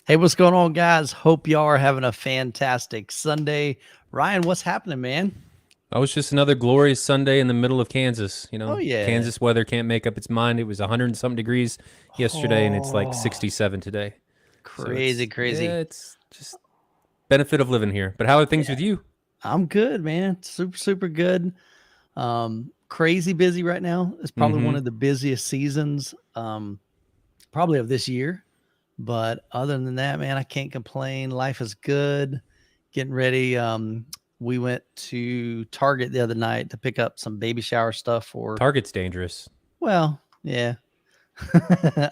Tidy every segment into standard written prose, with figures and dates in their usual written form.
Hey, what's going on, guys? Hope y'all are having a fantastic Sunday. Ryan, what's happening, man? Oh, it's just another glorious Sunday in the middle of Kansas. Oh, yeah. Kansas weather can't make up its mind. It was 100 and something degrees yesterday, and it's like Oh, 67 today. So crazy, crazy. it's just benefit of living here. But how are things Yeah, with you? I'm good, man. Super, super good. Crazy busy right now. It's probably one Mm-hmm. of the busiest seasons, probably of this year. But other than that, man, I can't complain. Life is good. Getting ready. We went to Target the other night to pick up some baby shower stuff for, Target's dangerous. well, yeah.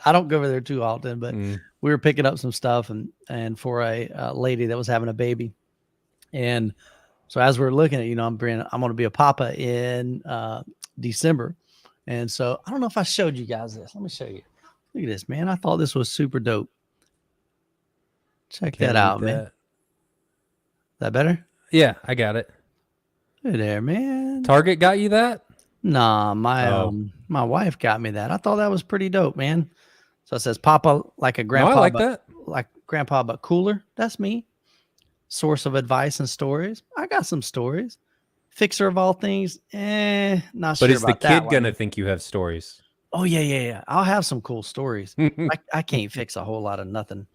I don't go over there too often, but Mm. we were picking up some stuff and for a lady that was having a baby. And so as we're looking at, I'm going to be a papa in December. And so I don't know if I showed you guys this. Let me show you. Look at this, man. I thought this was super dope. Check Can't that read out, man. that. That better? Yeah, I got it. Hey there, man. Target got you that? Nah, my Oh, my wife got me that. I thought that was pretty dope, man. So it says Papa like a no, I grandpa, like but that. cooler. That's me. Source of advice and stories. I got some stories. Fixer of all things. Not But sure is the about that kid gonna one. think you have stories? Oh yeah. I'll have some cool stories. I can't fix a whole lot of nothing.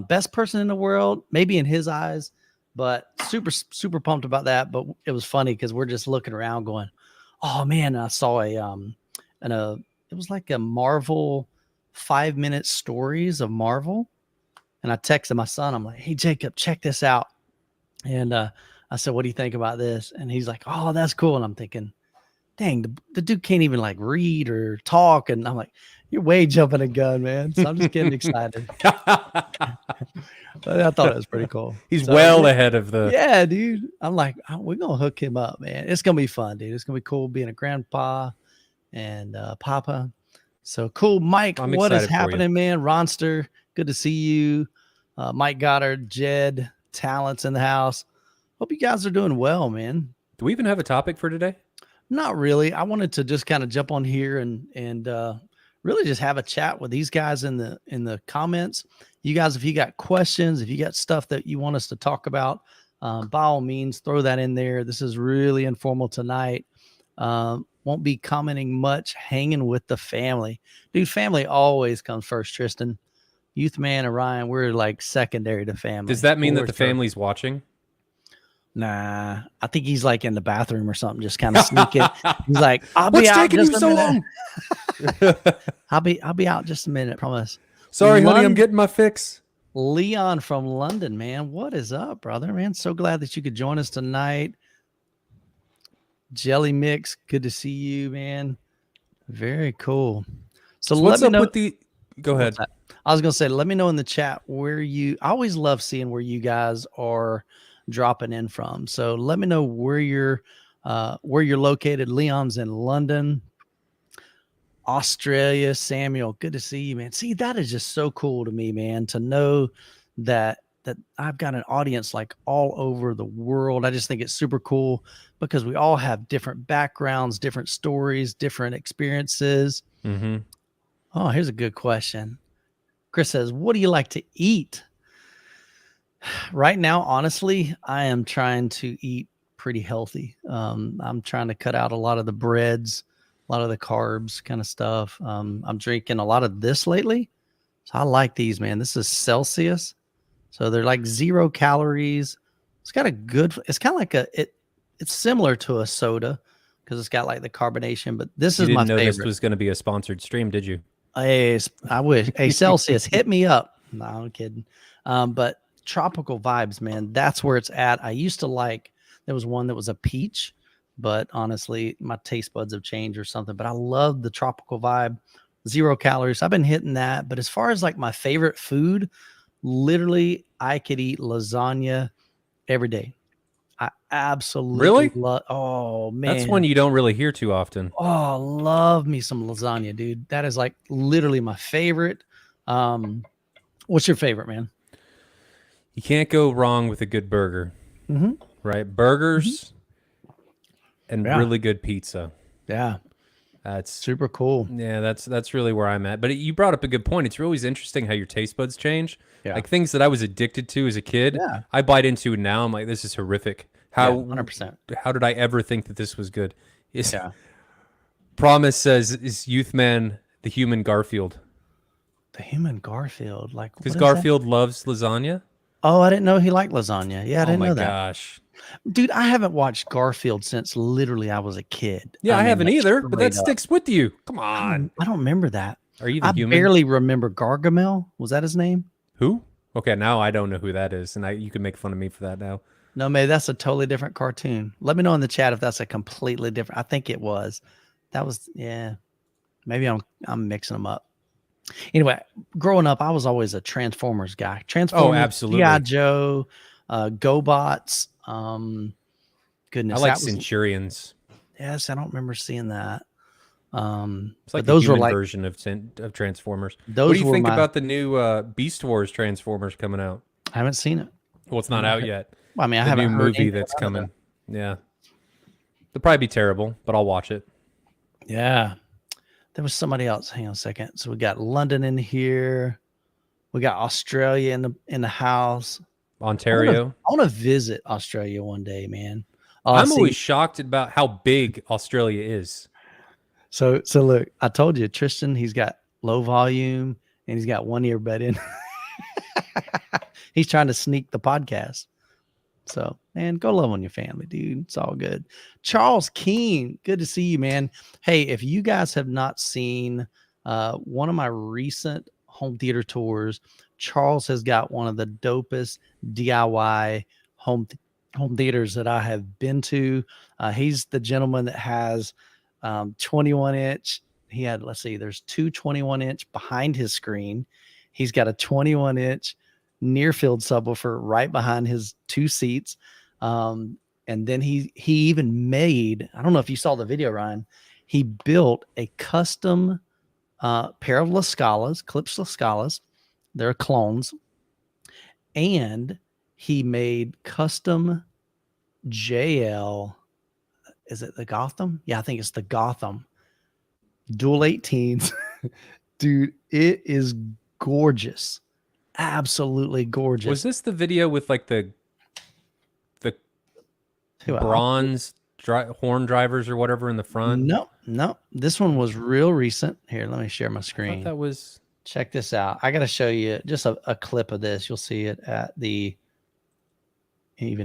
Best person in the world, maybe in his eyes, but super pumped about that. But it was funny because we're just looking around going, oh man, I saw it was like a Marvel 5 minute stories of Marvel. And I texted my son, I'm like, hey Jacob, check this out. And I said, what do you think about this? And he's like, oh, that's cool. And I'm thinking, dang, the dude can't even like read or talk. And I'm like, you're way jumping the gun, man. So I'm just getting excited. But I thought it was pretty cool. He's So well ahead of the. yeah, dude. I'm like, we're gonna hook him up, man. It's gonna be fun, dude. It's gonna be cool being a grandpa and papa. So cool, Mike. I'm What is excited for you. happening, man? Ronster, good to see you. Mike Goddard, Jed, talents in the house. Hope you guys are doing well, man. Do we even have a topic for today? Not really. I wanted to just kind of jump on here and really just have a chat with these guys in the comments. You guys, if you got questions, if you got stuff that you want us to talk about, by all means, throw that in there. This is really informal tonight. Won't be commenting much, hanging with the family. Dude, family always comes first, Tristan. Youth Man and Ryan, we're like secondary to family. Does that mean that For the sure. family's watching? Nah, I think he's like in the bathroom or something, just kind of sneaking. He's like, I'll be What's out taking just you a so minute. long? I'll be out just a minute, promise. Sorry, honey, I'm getting my fix. Leon from London, man. What is up, brother? Man, so glad that you could join us tonight. Jelly Mix, good to see you, man. Very cool. So let what's me up know. with the? Go ahead. I was gonna say, let me know in the chat where you. I always love seeing where you guys are dropping in from. So let me know where you're located. Leon's in London, Australia. Samuel, good to see you, man. See, that is just so cool to me, man, to know that I've got an audience like all over the world. I just think it's super cool because we all have different backgrounds, different stories, different experiences. Mm-hmm. Oh, here's a good question. Chris says, what do you like to eat? Right now, honestly, I am trying to eat pretty healthy. I'm trying to cut out a lot of the breads, a lot of the carbs kind of stuff. I'm drinking a lot of this lately. So I like these, man. This is Celsius. So they're like 0 calories. It's got a good, it's kind of like it's similar to a soda because it's got like the carbonation, but this You is my didn't know this favorite. was going to be a sponsored stream, did you? Hey, I wish. Hey, Celsius, hit me up. No, I'm kidding. But tropical vibes, man, that's where it's at. I used to like, there was one that was a peach, but honestly, my taste buds have changed or something. But I love the tropical vibe, 0 calories. I've been hitting that. But as far as like my favorite food, literally, I could eat lasagna every day. I absolutely Really? love. Oh That's one man. you don't really hear too often. Oh, love me some lasagna, dude. That is like literally my favorite. What's your favorite, man? You can't go wrong with a good burger, Mm-hmm. right? Mm-hmm. Burgers and Yeah. really good pizza. Yeah. That's super cool. Yeah, that's really where I'm at. But you brought up a good point. It's always interesting how your taste buds change. Yeah. Like things that I was addicted to as a kid, Yeah. I bite into now. I'm like, this is horrific. Yeah, How 100%. how did I ever think that this was good? Yeah. Promise says, is Youthman the human Garfield? The human Garfield. Like, Because what is that? Garfield loves lasagna. Oh, I didn't know he liked lasagna. Yeah, I didn't know that. Gosh. Dude, I haven't watched Garfield since literally I was a kid. Yeah, I mean, haven't like, either, but that straight up. sticks with you. Come on. I don't remember that. Are you the I human? barely remember Gargamel. Was that his name? Who? Okay, now I don't know who that is, and you can make fun of me for that now. No, maybe that's a totally different cartoon. Let me know in the chat if that's a completely different. I think it was. That was, yeah. Maybe I'm mixing them up. Anyway, growing up, I was always a Transformers guy. Transformers, absolutely. G.I. Joe, GoBots. Goodness, I like that was, Centurions. yes, I don't remember seeing that. It's like but the those were human like version of Transformers. those. What do you were think my, about the new Beast Wars Transformers coming out? I haven't seen it. Well, it's not out yet. Well, I mean, I The haven't new heard movie anything that's about coming. it. Yeah, it'll probably be terrible, but I'll watch it. Yeah, there was somebody else. Hang on a second. So we got London in here. We got Australia in the house. Ontario. I want to visit Australia one day, man. I'm always shocked about how big Australia is. So look, I told you, Tristan, he's got low volume and he's got one earbud in. He's trying to sneak the podcast. So, man, go love on your family, dude. It's all good. Charles Keene, good to see you, man. Hey, if you guys have not seen one of my recent home theater tours, Charles has got one of the dopest DIY home theaters that I have been to. He's the gentleman that has 21 inch. He had, let's see, there's two 21 inch behind his screen. He's got a 21 inch near field subwoofer right behind his two seats. And then he even made, I don't know if you saw the video, Ryan, he built a custom pair of Klipsch La Scalas. They're clones. And he made custom JL. Is it the Gotham? Yeah, I think it's the Gotham dual 18s. Dude, it is gorgeous. Absolutely gorgeous. Was this the video with like the Who, bronze horn drivers or whatever in the front? No. This one was real recent. Here, let me share my I screen. thought that was. Check this out. I got to show you just a clip of this. You'll see it at even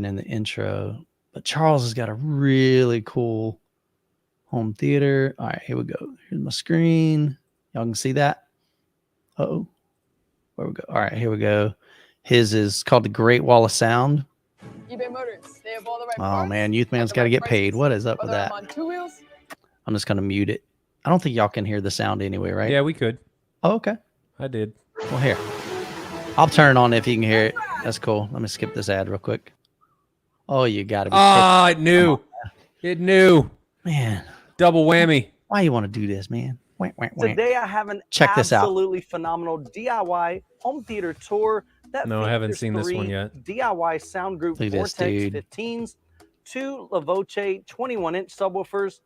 in the intro. But Charles has got a really cool home theater. All right, here we go. Here's my screen. Y'all can see that. Uh-oh. Where we go? All right, here we go. His is called the Great Wall of Sound. eBay Motors. They have all the right Oh parts, man, Youth Man's at the got to right get paid. prices. What is up with Whether that? I'm on two wheels. I'm just gonna mute it. I don't think y'all can hear the sound anyway, right? Yeah, we could. Oh, okay. I did. Well, here. I'll turn it on if you can hear it. That's cool. Let me skip this ad real quick. Oh, you got to be Ah, it knew. It knew. man. Double whammy. Why you want to do this, man? Wah, wah, wah. Today I have an Check this out. absolutely phenomenal DIY home theater tour. That No, I haven't features seen this one 3 yet. DIY sound group Look at this, Vortex dude. 15s, 2 La Voce 21-inch subwoofers,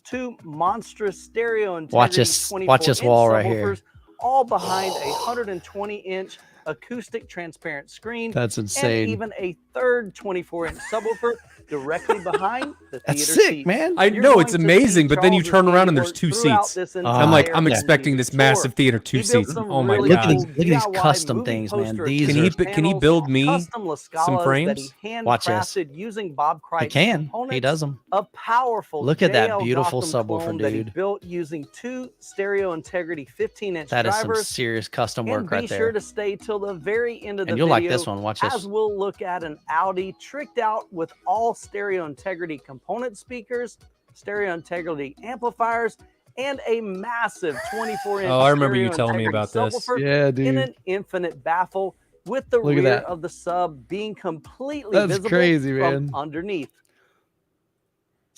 2 monstrous stereo integrity Watch this 24-inch wall right here. subwoofers, all behind a 120-inch acoustic transparent screen. That's And insane. even a third 24-inch subwoofer directly behind the That's theater sick, seats. man. I You're know going it's to see amazing, but then you Charles's turn around and there's handiwork 2 throughout seats. this I'm like, I'm entire expecting this tour. massive theater 2 He built seats. some Oh my really Look at god. these- cool look at these DIY custom movie things, man. poster These Can he panels, build me custom La some Scalas frames? that he Watch this. handcrafted using Bob He Crichton can. He components, does them. a powerful Look at that JL beautiful Gotham subwoofer, clone that he dude. built using 2 stereo integrity 15-inch That is some drivers. serious custom work And be right sure there. to stay till the very end of the And you'll video, like this one. Watch this. as we'll look at an Audi tricked out with all stereo integrity component speakers, stereo integrity amplifiers, and a massive 24-inch Oh, I remember you stereo telling me integrity about this. subwoofer Yeah, in an infinite baffle, with the Look at rear that. of the sub being completely That's visible crazy, from man. underneath.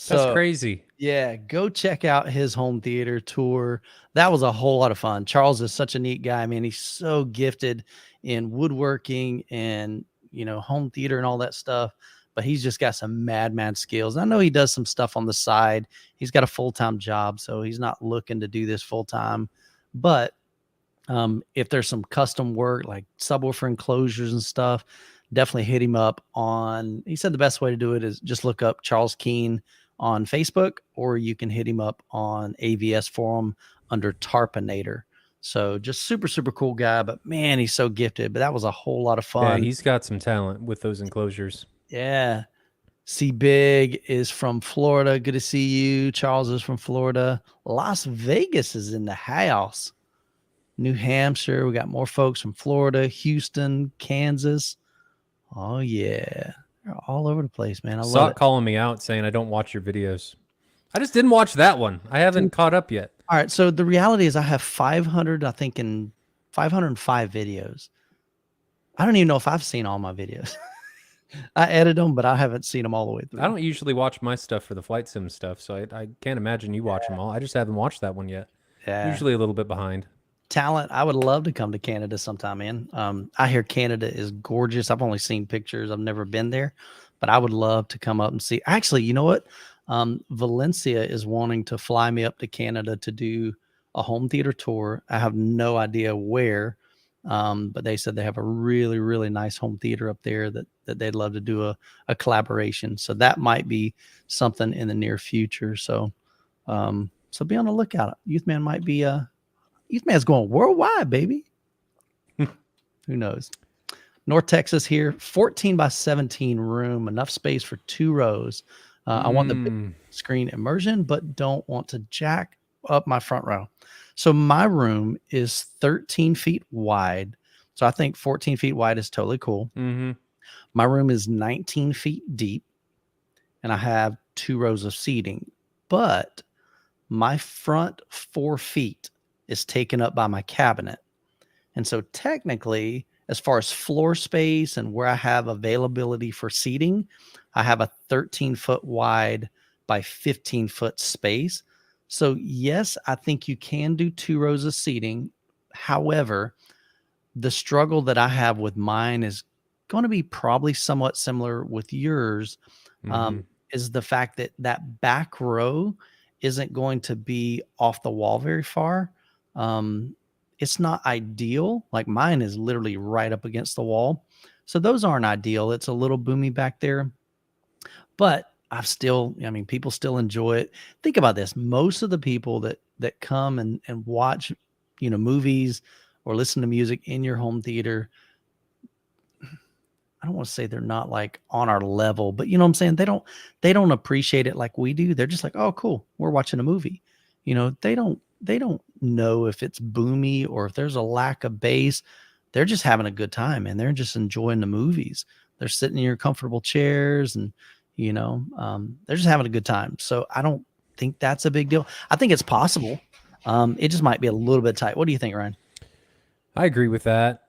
That's So, crazy. yeah, go check out his home theater tour. That was a whole lot of fun. Charles is such a neat guy, man. He's so gifted in woodworking and, home theater and all that stuff. but he's just got some mad skills. I know he does some stuff on the side. He's got a full-time job, so he's not looking to do this full-time. But if there's some custom work like subwoofer enclosures and stuff, definitely hit him up on, he said the best way to do it is just look up Charles Keene on Facebook, or you can hit him up on AVS Forum under Tarpinator. So just super cool guy, but man, he's so gifted. But that was a whole lot of fun. Yeah, he's got some talent with those enclosures. Yeah. C Big is from Florida. Good to see you. Charles is from Florida. Las Vegas is in the house. New Hampshire. We got more folks from Florida, Houston, Kansas. Oh yeah. They're all over the place, man. I love it. Calling me out saying I don't watch your videos. I just didn't watch that one. I haven't caught up yet. All right. So the reality is I have 500, I think, in 505 videos. I don't even know if I've seen all my videos. I edit them, but I haven't seen them all the way through. I don't usually watch my stuff for the flight sim stuff, so I can't imagine you watch them all. I just haven't watched that one yet. Yeah. Usually a little bit behind. Talent. I would love to come to Canada sometime, man. I hear Canada is gorgeous. I've only seen pictures. I've never been there, but I would love to come up and see. Actually, you know what? Valencia is wanting to fly me up to Canada to do a home theater tour. I have no idea where, but they said they have a really nice home theater up there that they'd love to do a collaboration. So that might be something in the near future. So, so be on the lookout. Youth Man might be Youth Man's going worldwide, baby. Who knows? North Texas here, 14 by 17 room, enough space for 2 rows. I want the big screen immersion, but don't want to jack up my front row. So my room is 13 feet wide. So I think 14 feet wide is totally cool. Mm-hmm. My room is 19 feet deep, and I have 2 rows of seating. But my front 4 feet is taken up by my cabinet. And so technically, as far as floor space and where I have availability for seating, I have a 13-foot wide by 15-foot space. So yes, I think you can do 2 rows of seating. However, the struggle that I have with mine is going to be probably somewhat similar with yours, is the fact that that back row isn't going to be off the wall very far. It's not ideal. Like mine is literally right up against the wall. So those aren't ideal. It's a little boomy back there, but people still enjoy it. Think about this. Most of the people that come and watch, movies or listen to music in your home theater, I don't want to say they're not like on our level, but you know what I'm saying? They don't appreciate it like we do. They're just like, oh, cool, we're watching a movie. They don't know if it's boomy or if there's a lack of bass. They're just having a good time and they're just enjoying the movies. They're sitting in your comfortable chairs and, they're just having a good time. So I don't think that's a big deal. I think it's possible. It just might be a little bit tight. What do you think, Ryan? I agree with that.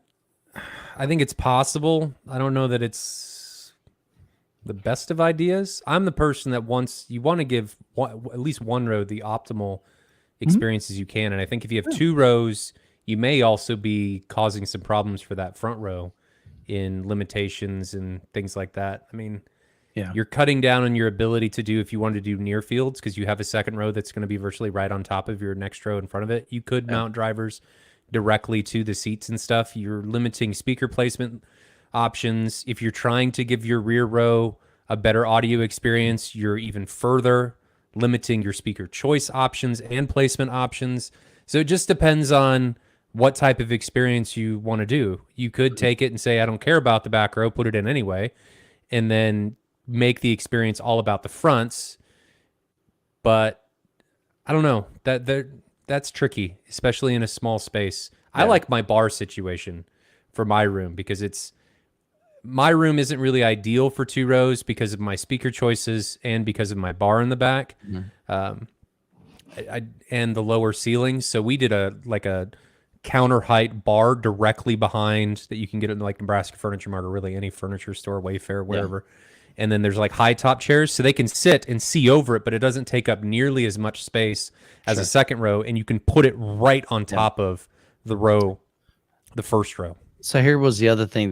I think it's possible. I don't know that it's the best of ideas. I'm the person that you want to give at least one row the optimal experiences you can. And I think if you have 2 rows, you may also be causing some problems for that front row in limitations and things like that. I mean, you're cutting down on your ability to do, if you wanted to do near fields, because you have a second row that's going to be virtually right on top of your next row in front of it. You could mount drivers directly to the seats and stuff. You're limiting speaker placement options. If you're trying to give your rear row a better audio experience, you're even further limiting your speaker choice options and placement options. So it just depends on what type of experience you want to do. You could take it and say, I don't care about the back row, put it in anyway, and then make the experience all about the fronts. But I don't know, that's tricky, especially in a small space. I like my bar situation for my room because my room isn't really ideal for 2 rows because of my speaker choices and because of my bar in the back, and the lower ceilings. So we did a counter height bar directly behind that you can get in like Nebraska Furniture Mart or really any furniture store, Wayfair, wherever. And then there's like high top chairs so they can sit and see over it, but it doesn't take up nearly as much space as a second row. And you can put it right on top of the first row. So here was the other thing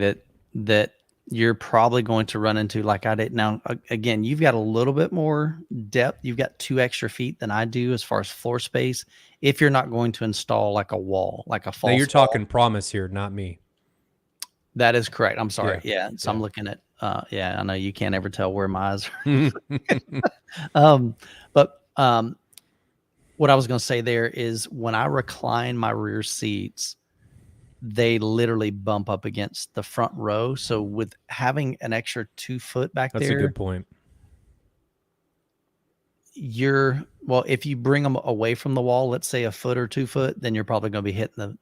that you're probably going to run into, like I did. Now, again, you've got a little bit more depth. You've got 2 extra feet than I do as far as floor space. If you're not going to install like a wall, like a false Now you're wall. talking promise here, not me. That is correct. I'm sorry. Yeah. Yeah. So I'm looking at, I know you can't ever tell where my eyes are. But what I was going to say there is when I recline my rear seats, they literally bump up against the front row. So with having an extra 2 foot back That's there, a good point. If you bring them away from the wall, let's say a foot or 2 foot, then you're probably going to be hitting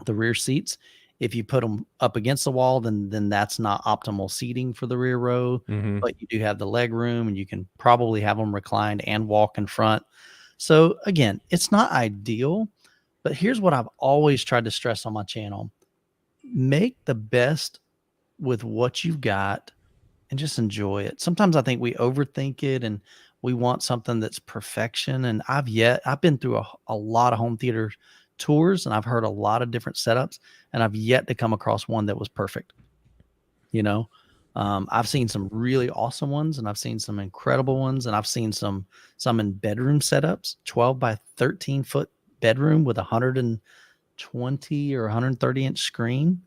the rear seats. If you put them up against the wall, then that's not optimal seating for the rear row, but you do have the leg room and you can probably have them reclined and walk in front. So again, it's not ideal, but here's what I've always tried to stress on my channel. Make the best with what you've got and just enjoy it. Sometimes I think we overthink it and we want something that's perfection. And I've been through a lot of home theater tours and I've heard a lot of different setups and I've yet to come across one that was perfect. I've seen some really awesome ones and I've seen some incredible ones and I've seen some in bedroom setups, 12 by 13 foot bedroom with 120 or 130 inch screen,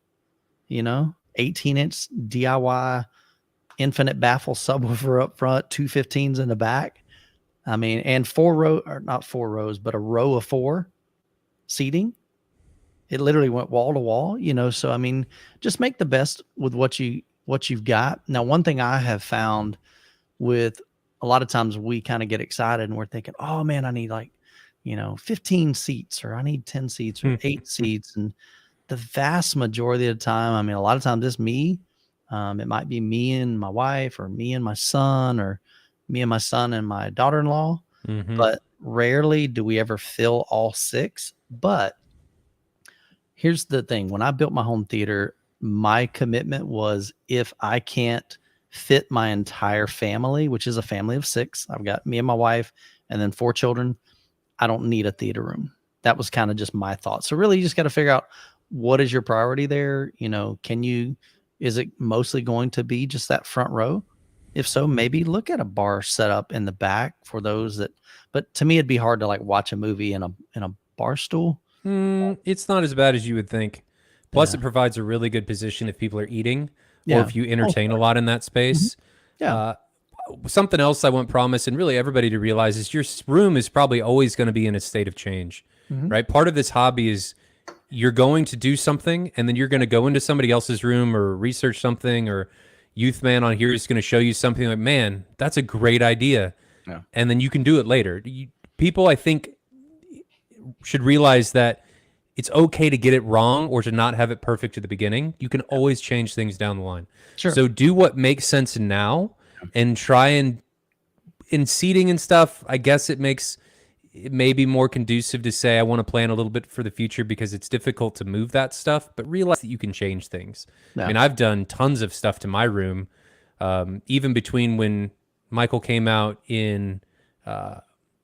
18 inch DIY infinite baffle subwoofer up front, 215s in the back. I mean, and not 4 rows, but a row of 4 seating. It literally went wall to wall, so I mean, just make the best with what you've got. Now, one thing I have found with a lot of times we kind of get excited and we're thinking, oh man, I need 15 seats or I need 10 seats or 8 seats. And the vast majority of the time, I mean, a lot of times it's me. It might be me and my wife or me and my son or me and my son and my daughter-in-law, but rarely do we ever fill all 6. But here's the thing. When I built my home theater, my commitment was if I can't fit my entire family, which is a family of 6, I've got me and my wife and then 4 children, I don't need a theater room. That was kind of just my thought. So really you just got to figure out what is your priority there. Is it mostly going to be just that front row? If so, maybe look at a bar setup in the back for those but to me, it'd be hard to watch a movie in a bar stool. It's not as bad as you would think. Plus, it provides a really good position if people are eating or if you entertain a lot in that space. Something else I want promise and really everybody to realize is your room is probably always going to be in a state of change, right? Part of this hobby is you're going to do something and then you're going to go into somebody else's room or research something, or Youth Man on here is going to show you something like, man, that's a great idea. Yeah. And then you can do it later. People, I think, should realize that it's okay to get it wrong or to not have it perfect at the beginning. You can always change things down the line. Sure. So do what makes sense now and try and in seating and stuff, I guess it may be more conducive to say I want to plan a little bit for the future because it's difficult to move that stuff, but realize that you can change things. Yeah. I mean, I've done tons of stuff to my room, even between when Michael came out in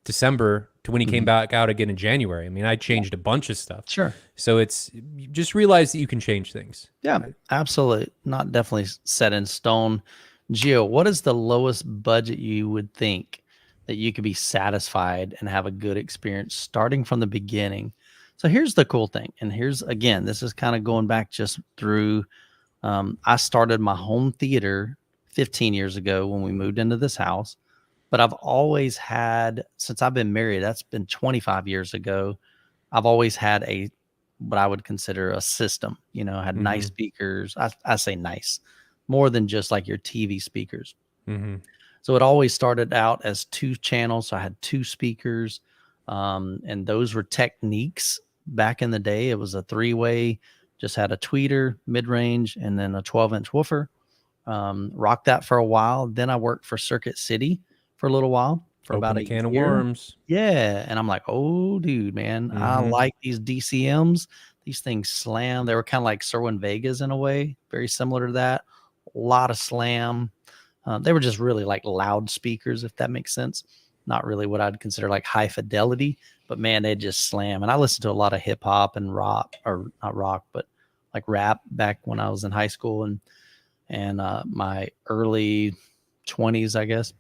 December to when he came back out again in January. I mean, I changed a bunch of stuff. Sure. So it's just realize that you can change things. Yeah, absolutely. Not definitely set in stone. Gio, what is the lowest budget you would think that you could be satisfied and have a good experience starting from the beginning? So here's the cool thing. And here's, again, this is kind of going back just through, I started my home theater 15 years ago when we moved into this house, but I've always had, since I've been married, that's been 25 years ago. I've always had what I would consider a system, had nice speakers. I say nice, more than just like your TV speakers. So it always started out as 2 channels. So I had 2 speakers, and those were Techniques back in the day. It was a 3-way, just had a tweeter, mid-range, and then a 12-inch woofer. Rocked that for a while. Then I worked for Circuit City for a little while, for about a can year. of worms. Yeah. And I'm like, oh, dude, man, I like these DCMs. These things slam. They were kind of like Serwin Vegas in a way, very similar to that. A lot of slam. They were just really like loud speakers, if that makes sense. Not really what I'd consider like high fidelity, but man, they just slam. And I listened to a lot of hip hop and rock, or not rock, but like rap back when I was in high school. And and my early 20s, I guess.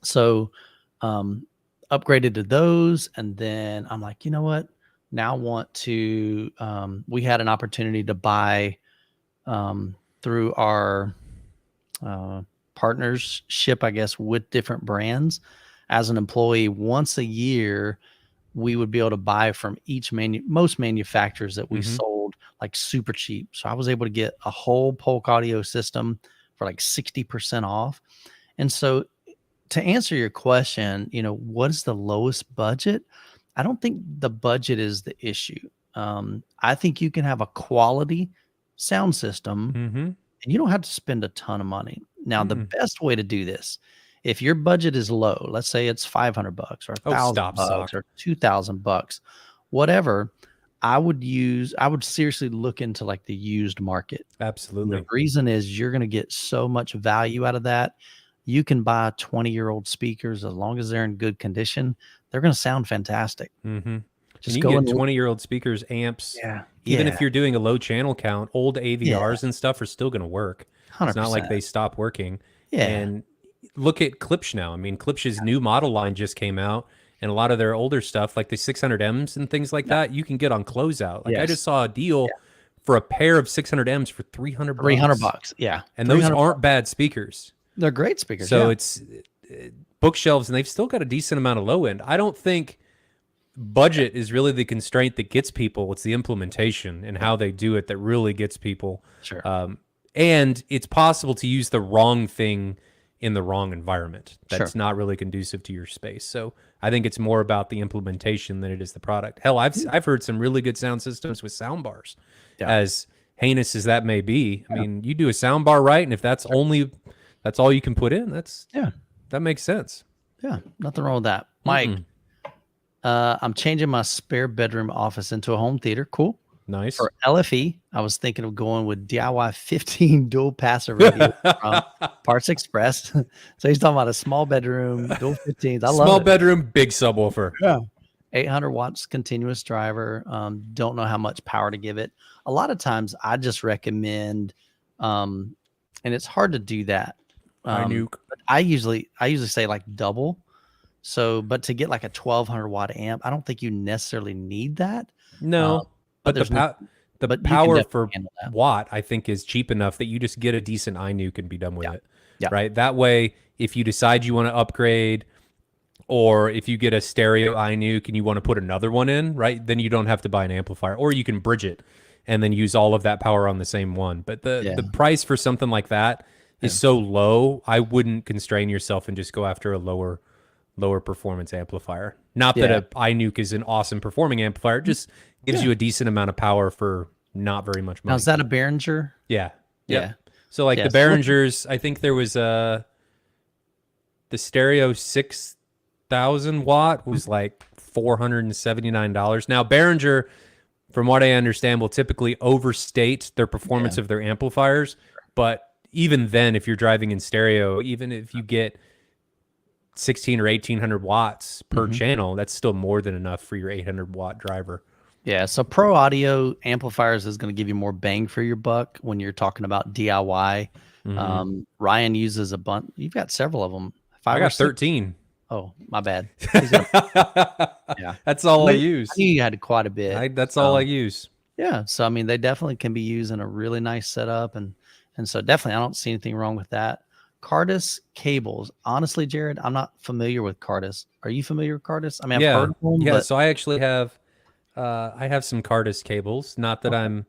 So upgraded to those, and then I'm like, you know what? Now I want to. We had an opportunity to buy through our partnership, I guess, with different brands. As an employee, once a year, we would be able to buy from most manufacturers that we sold like super cheap. So I was able to get a whole Polk audio system for like 60% off. And so to answer your question, what is the lowest budget? I don't think the budget is the issue. I think you can have a quality sound system and you don't have to spend a ton of money. Now, the best way to do this, if your budget is low, let's say it's $500 or $1,000 or $2,000, whatever, I would seriously look into like the used market. Absolutely. And the reason is you're going to get so much value out of that. You can buy 20-year-old speakers as long as they're in good condition. They're going to sound fantastic. Just you get 20-year-old speakers, amps. Even if you're doing a low channel count, old AVRs and stuff are still going to work. 100%. It's not like they stop working. And look at Klipsch now. I mean, Klipsch's new model line just came out, and a lot of their older stuff, like the 600Ms and things like that, you can get on closeout. Like I just saw a deal for a pair of 600Ms for $300. $300, yeah. And those aren't bad speakers. They're great speakers. So it's bookshelves, and they've still got a decent amount of low end. I don't think budget is really the constraint that gets people. It's the implementation and how they do it that really gets people. Sure. And it's possible to use the wrong thing in the wrong environment that's not really conducive to your space. So I think it's more about the implementation than it is the product. Hell, I've heard some really good sound systems with sound bars, as heinous as that may be. I mean, you do a sound bar right, and if that's all you can put in, that makes sense. Yeah, nothing wrong with that. Mike, I'm changing my spare bedroom office into a home theater. Cool. Nice. For LFE, I was thinking of going with DIY 15 dual passer radio from Parts Express. So he's talking about a small bedroom, dual 15s. I love small it. bedroom, big subwoofer. Yeah. 800 watts continuous driver. Don't know how much power to give it. A lot of times I just recommend, and it's hard to do that. I usually say like double. So, but to get like a 1200 watt amp, I don't think you necessarily need that. No. But the power for watt, I think, is cheap enough that you just get a decent iNuke and be done with it. Yeah. Right. That way, if you decide you want to upgrade, or if you get a stereo iNuke and you want to put another one in, right, then you don't have to buy an amplifier, or you can bridge it and then use all of that power on the same one. But the price for something like that is so low, I wouldn't constrain yourself and just go after a lower performance amplifier. Not that a iNuke is an awesome performing amplifier, it just gives you a decent amount of power for not very much money. Now, is that a Behringer? Yeah. So like the Behringers, I think there was the stereo 6,000 watt was like $479. Now Behringer, from what I understand, will typically overstate their performance of their amplifiers, but even then, if you're driving in stereo, even if you get 16 or 1800 watts per channel, that's still more than enough for your 800 watt driver. Yeah, so Pro Audio amplifiers is going to give you more bang for your buck when you're talking about DIY. Ryan uses a bunch. You've got several of them. I got 13. Oh, my bad. That's all I use. I knew you had quite a bit. That's all I use. Yeah, so I mean, they definitely can be used in a really nice setup, and so definitely, I don't see anything wrong with that. Cardis cables. Honestly, Jared, I'm not familiar with Cardis. Are you familiar with Cardis? I mean, I've heard of them. Yeah, so I actually have I have some Cardis cables. Not that I'm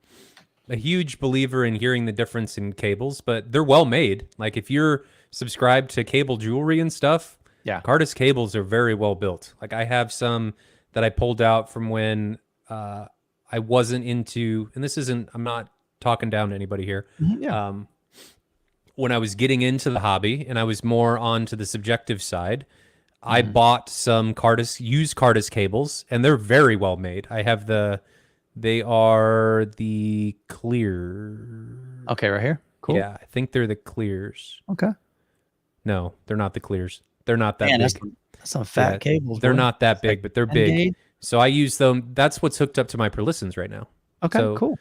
a huge believer in hearing the difference in cables, but they're well made. Like if you're subscribed to cable jewelry and stuff, Cardis cables are very well built. Like I have some that I pulled out from when I wasn't into, and this isn't, I'm not talking down to anybody here. When I was getting into the hobby and I was more onto the subjective side, I bought some used Cardis cables, and they're very well made. I have they are the clear. Okay, right here. Cool. Yeah, I think they're the clears. Okay. No, they're not the clears. They're not that big. That's some fat cables. They're not that big, but they're big. So I use them. That's what's hooked up to my per listens right now. Okay, cool.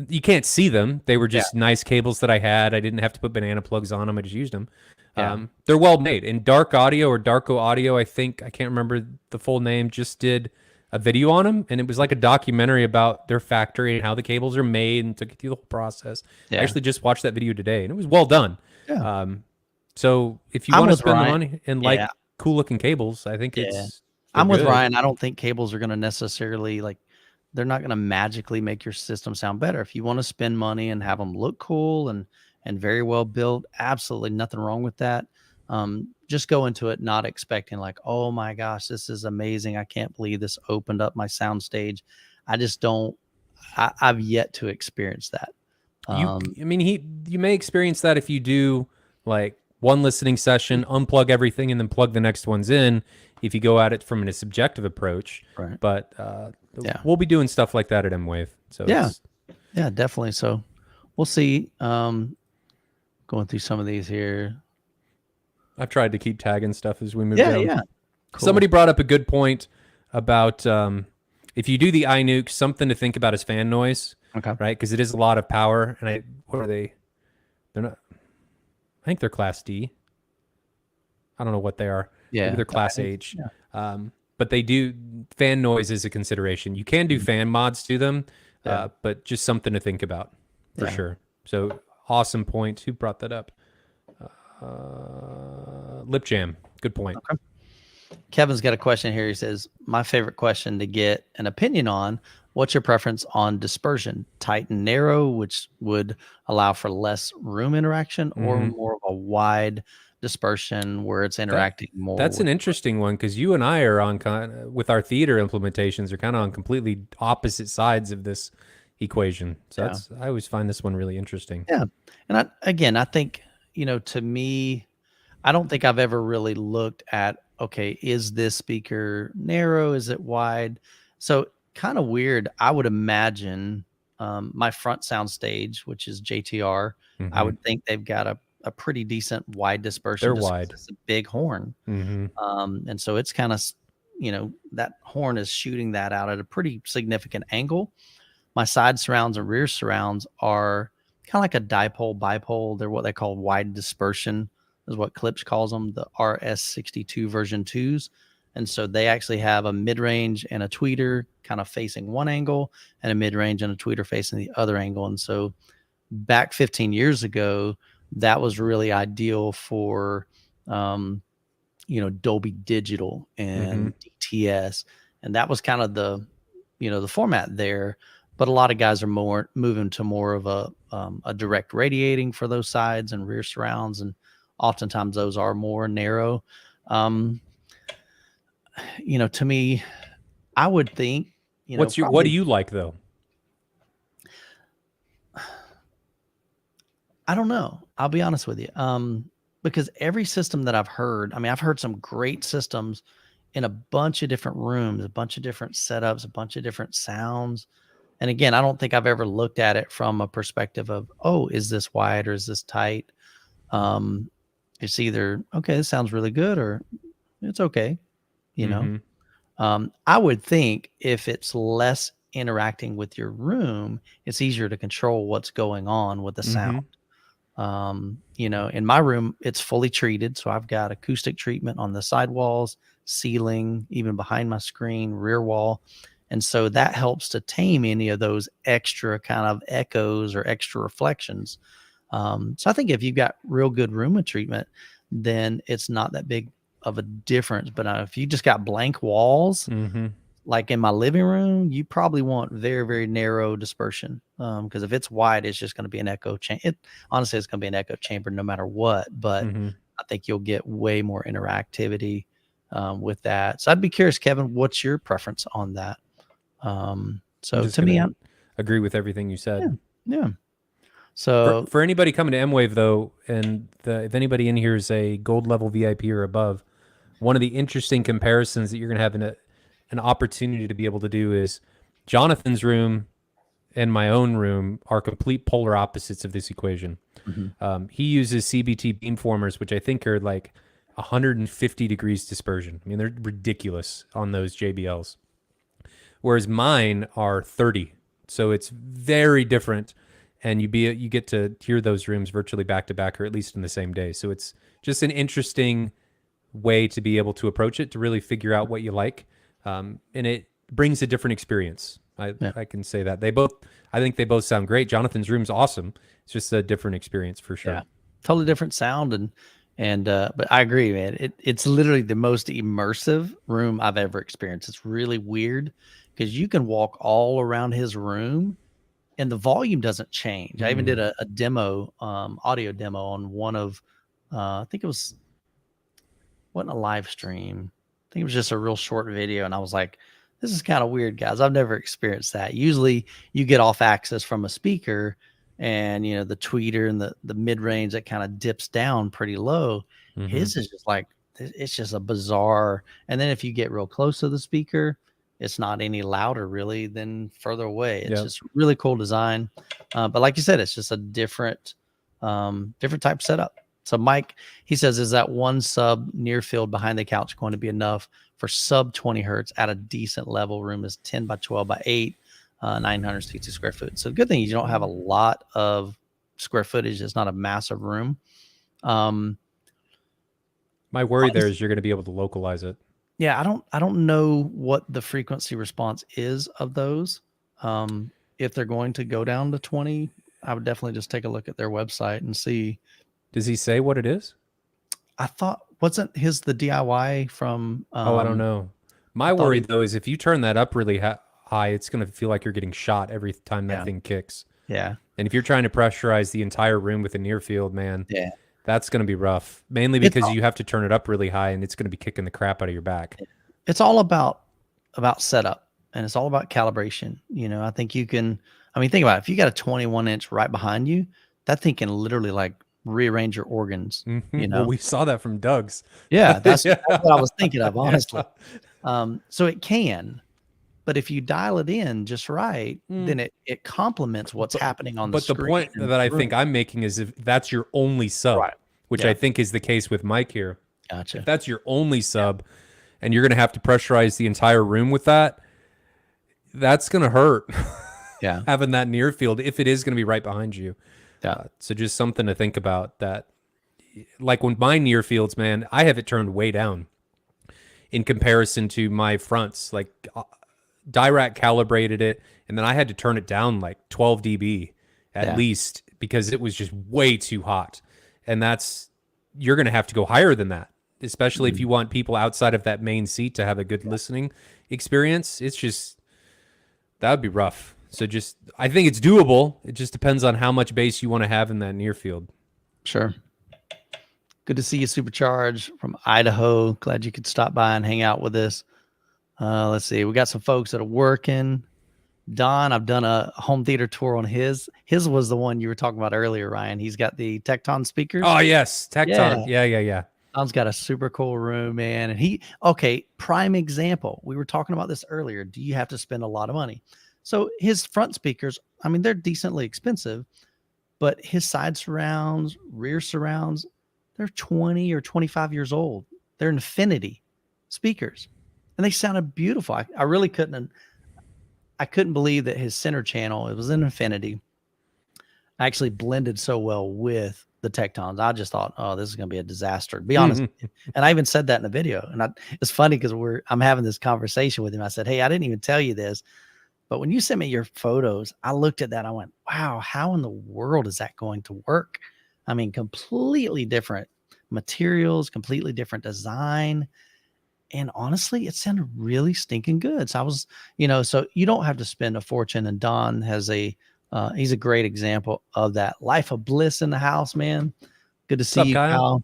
you can't see them. They were just nice cables that I had. I didn't have to put banana plugs on them. I just used them. Yeah. They're well made. And Dark Audio or Darko Audio, I can't remember the full name, just did a video on them, and it was like a documentary about their factory and how the cables are made and took you through the whole process. I actually just watched that video today, and it was well done. Yeah. So if you want to spend the money and like cool looking cables, I think I'm with Ryan. I don't think cables are going to necessarily they're not going to magically make your system sound better. If you want to spend money and have them look cool and very well built, absolutely nothing wrong with that. Just go into it not expecting like, oh my gosh, this is amazing. I can't believe this opened up my sound stage. I just don't. I've yet to experience that. You may experience that if you do like one listening session, unplug everything, and then plug the next ones in. If you go at it from a subjective approach, right? But we'll be doing stuff like that at M-Wave. So yeah, definitely. So we'll see. Going through some of these here. I've tried to keep tagging stuff as we move down. Yeah. Cool. Somebody brought up a good point about if you do the iNuke, something to think about is fan noise. Okay. Right? Because it is a lot of power. And what are they? They're not. I think they're Class D. I don't know what they are. Yeah. Maybe they're Class H. Yeah. But they do fan noise is a consideration. You can do fan mods to them, but just something to think about for sure. So awesome point. Who brought that up? Lip Jam. Good point. Okay. Kevin's got a question here. He says, my favorite question to get an opinion on, what's your preference on dispersion? Tight and narrow, which would allow for less room interaction, or more of a wide dispersion where it's interacting more? That's an interesting one, because you and I are on with our theater implementations are kind of on completely opposite sides of this equation. So I always find this one really interesting. Yeah. And I think, to me, I don't think I've ever really looked at, okay, is this speaker narrow? Is it wide? So kind of weird. I would imagine my front sound stage, which is JTR, I would think they've got a pretty decent wide dispersion. They're wide. It's a big horn. And so it's kind of, that horn is shooting that out at a pretty significant angle. My side surrounds and rear surrounds are kind of like a dipole, bipole. They're what they call wide dispersion, is what Clips calls them, the RS62 version 2s. And so they actually have a mid-range and a tweeter kind of facing one angle, and a mid-range and a tweeter facing the other angle. And so back 15 years ago, that was really ideal for, Dolby Digital and DTS. And that was kind of the format there. But a lot of guys are moving to more of a direct radiating for those sides and rear surrounds. And oftentimes those are more narrow. To me, I would think, what do you like though? I don't know. I'll be honest with you. Because every system that I've heard, I've heard some great systems in a bunch of different rooms, a bunch of different setups, a bunch of different sounds. And again, I don't think I've ever looked at it from a perspective of, oh, is this wide or is this tight? It's either, okay, this sounds really good, or it's okay. I would think if it's less interacting with your room, it's easier to control what's going on with the sound. In my room, it's fully treated. So I've got acoustic treatment on the side walls, ceiling, even behind my screen, rear wall. And so that helps to tame any of those extra kind of echoes or extra reflections. So I think if you've got real good room treatment, then it's not that big of a difference. But if you just got blank walls, like in my living room, you probably want very, very narrow dispersion. Because if it's wide, it's just going to be an echo chamber. Honestly, it's going to be an echo chamber no matter what. But I think you'll get way more interactivity with that. So I'd be curious, Kevin, what's your preference on that? So to me, I agree with everything you said. Yeah. So for anybody coming to M-Wave though, and if anybody in here is a gold level VIP or above, one of the interesting comparisons that you're going to have an opportunity to be able to do is Jonathan's room and my own room are complete polar opposites of this equation. He uses CBT beamformers, which I think are like 150 degrees dispersion. They're ridiculous on those JBLs. Whereas mine are 30. So it's very different, and you get to hear those rooms virtually back to back, or at least in the same day. So it's just an interesting way to be able to approach it, to really figure out what you like, and it brings a different experience. I can say that I think they both sound great. Jonathan's room's awesome. It's just a different experience for sure. Yeah, totally different sound, and but I agree, man. It's literally the most immersive room I've ever experienced. It's really weird because you can walk all around his room and the volume doesn't change. I even did a demo, audio demo on one of, I think it wasn't a live stream. I think it was just a real short video. And I was like, this is kind of weird, guys. I've never experienced that. Usually you get off axis from a speaker and, you know, the tweeter and the mid range that kind of dips down pretty low. His is just like, it's just a bizarre. And then if you get real close to the speaker, it's not any louder really than further away. It's just really cool design. But like you said, it's just a different type of setup. So Mike, he says, is that one sub near field behind the couch going to be enough for sub 20 hertz at a decent level? Room is 10 by 12 by 8, 960 square foot. So the good thing is you don't have a lot of square footage. It's not a massive room. My worry there is you're going to be able to localize it. Yeah, I don't know what the frequency response is of those. If they're going to go down to 20, I would definitely just take a look at their website and see. Does he say what it is? I thought, wasn't his the DIY from? I don't know. My worry though is if you turn that up really high, it's going to feel like you're getting shot every time that thing kicks. Yeah. And if you're trying to pressurize the entire room with a near field, man, yeah, that's going to be rough. Mainly because you have to turn it up really high, and it's going to be kicking the crap out of your back. It's all about setup, and it's all about calibration. You know, I think you can. I mean, think about it. If you got a 21-inch right behind you, that thing can literally like rearrange your organs. You know, well, we saw that from Doug's. Yeah, that's what I was thinking of, honestly. So it can, but if you dial it in just right, then it complements what's happening on the screen. But the point that I think I'm making is if that's your only sub, which I think is the case with Mike here. Gotcha. If that's your only sub, and you're going to have to pressurize the entire room with that, that's going to hurt. Yeah, having that near field, if it is going to be right behind you. Yeah. So just something to think about, that like when my near fields, man, I have it turned way down in comparison to my fronts. Like Dirac calibrated it, and then I had to turn it down like 12 dB at least, because it was just way too hot. And you're going to have to go higher than that, especially if you want people outside of that main seat to have a good listening experience. That would be rough. So I think it's doable. It just depends on how much bass you want to have in that near field. Sure. Good to see you, Supercharge from Idaho. Glad you could stop by and hang out with us. Let's see. We got some folks that are working. Don, I've done a home theater tour on his. His was the one you were talking about earlier, Ryan. He's got the Tecton speakers. Oh, yes. Tecton. Yeah. Don's got a super cool room, man. And prime example. We were talking about this earlier. Do you have to spend a lot of money? So his front speakers, I mean, they're decently expensive, but his side surrounds, rear surrounds, they're 20 or 25 years old. They're Infinity speakers, and they sounded beautiful. I really couldn't believe that his center channel, it was an Infinity, actually blended so well with the Tectons. I just thought, oh, this is going to be a disaster, to be honest. And I even said that in the video. And it's funny because I'm having this conversation with him. I said, hey, I didn't even tell you this, but when you sent me your photos, I looked at that. I went, wow, how in the world is that going to work? I mean, completely different materials, completely different design. And honestly, it sounded really stinking good. So I was, so you don't have to spend a fortune. And Don has he's a great example of that. Life of bliss in the house, man. Good to see you, Kyle.